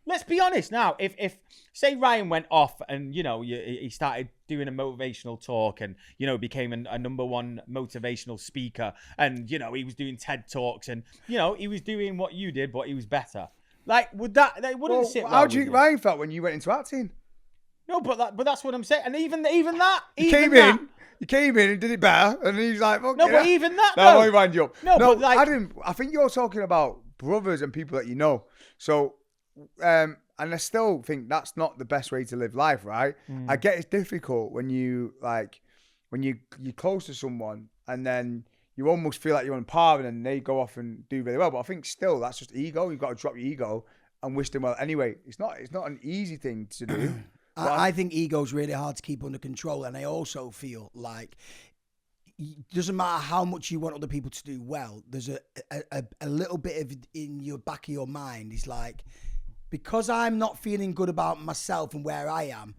Let's be honest now. If say Ryan went off and, you know, he started doing a motivational talk and, you know, became a number one motivational speaker and, you know, he was doing TED Talks and, you know, he was doing what you did, but he was better. Like, would that wouldn't sit well How do you with think Ryan felt when you went into acting? No, but that's what I'm saying. And even that... You came in and did it better, and he's like, "Fuck No, yeah." but even that, No, though. let me wind you up. No, but like... I think you're talking about brothers and people that you know. So, and I still think that's not the best way to live life, right? I get it's difficult when you're close to someone and then you almost feel like you're on par and then they go off and do really well. But I think still that's just ego. You've got to drop your ego and wish them well. Anyway, it's not an easy thing to do. I think ego's really hard to keep under control, and I also feel like it doesn't matter how much you want other people to do well. There's a little bit of in your back of your mind is like, because I'm not feeling good about myself and where I am,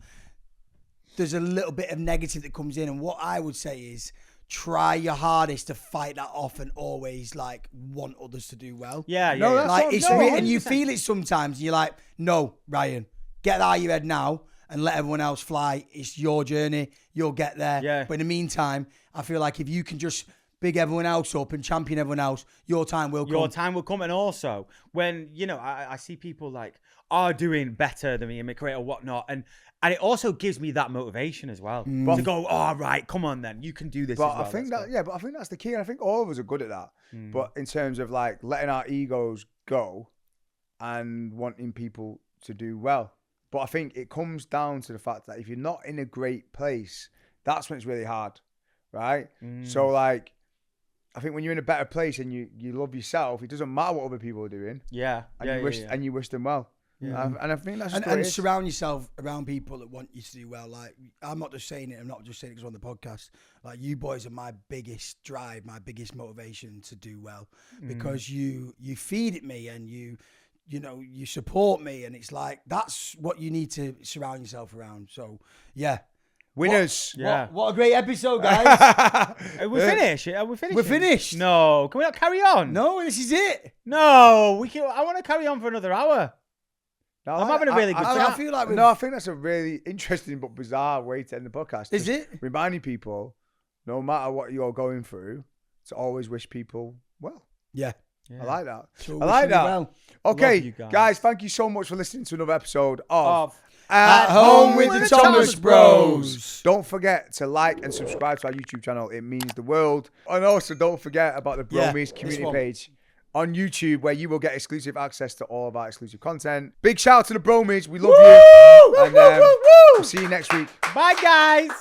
there's a little bit of negative that comes in. And what I would say is try your hardest to fight that off and always like want others to do well. Yeah. No, that's Like not- it's no, and you 100%. feel it sometimes. And you're like, no, Ryan, get that out of your head now and let everyone else fly. It's your journey. You'll get there. Yeah. But in the meantime, I feel like if you can just big everyone else up and champion everyone else, your time will come. Your time will come. And also, when, you know, I see people like are doing better than me in my career or whatnot, and it also gives me that motivation as well to go, oh, right, come on then, you can do this But as well. I think Let's go. but I think that's the key, and I think all of us are good at that. But in terms of like letting our egos go and wanting people to do well, but I think it comes down to the fact that if you're not in a great place, that's when it's really hard, right? So like, I think when you're in a better place and you love yourself, it doesn't matter what other people are doing, Yeah. and you wish them well. And I think that's just the way and it is. surround yourself around people that want you to do well. Like, I'm not just saying it. I'm not just saying it because on the podcast. Like, you boys are my biggest drive, my biggest motivation to do well, because you feed at me and you support me, and it's like that's what you need to surround yourself around. So yeah, Winners. Yeah. What a great episode, guys. Are we finished? Are we finished? We're finished. No. Can we not carry on? No, this is it. No. We can. I want to carry on for another hour. No, I'm having a really good I chat. feel like I think that's a really interesting but bizarre way to end the podcast. Is Just it? reminding people, no matter what you're going through, to always wish people well. Yeah. I like that. So I like wishing you that. well. Okay, Love you guys. guys, thank you so much for listening to another episode of At Home with the Thomas Bros. Don't forget to like and subscribe to our YouTube channel. It means the world. And also, don't forget about the Yeah, Bromies this community one. page on YouTube, where you will get exclusive access to all of our exclusive content. Big shout out to the Bromies. We love you. And we'll see you next week. Bye, guys.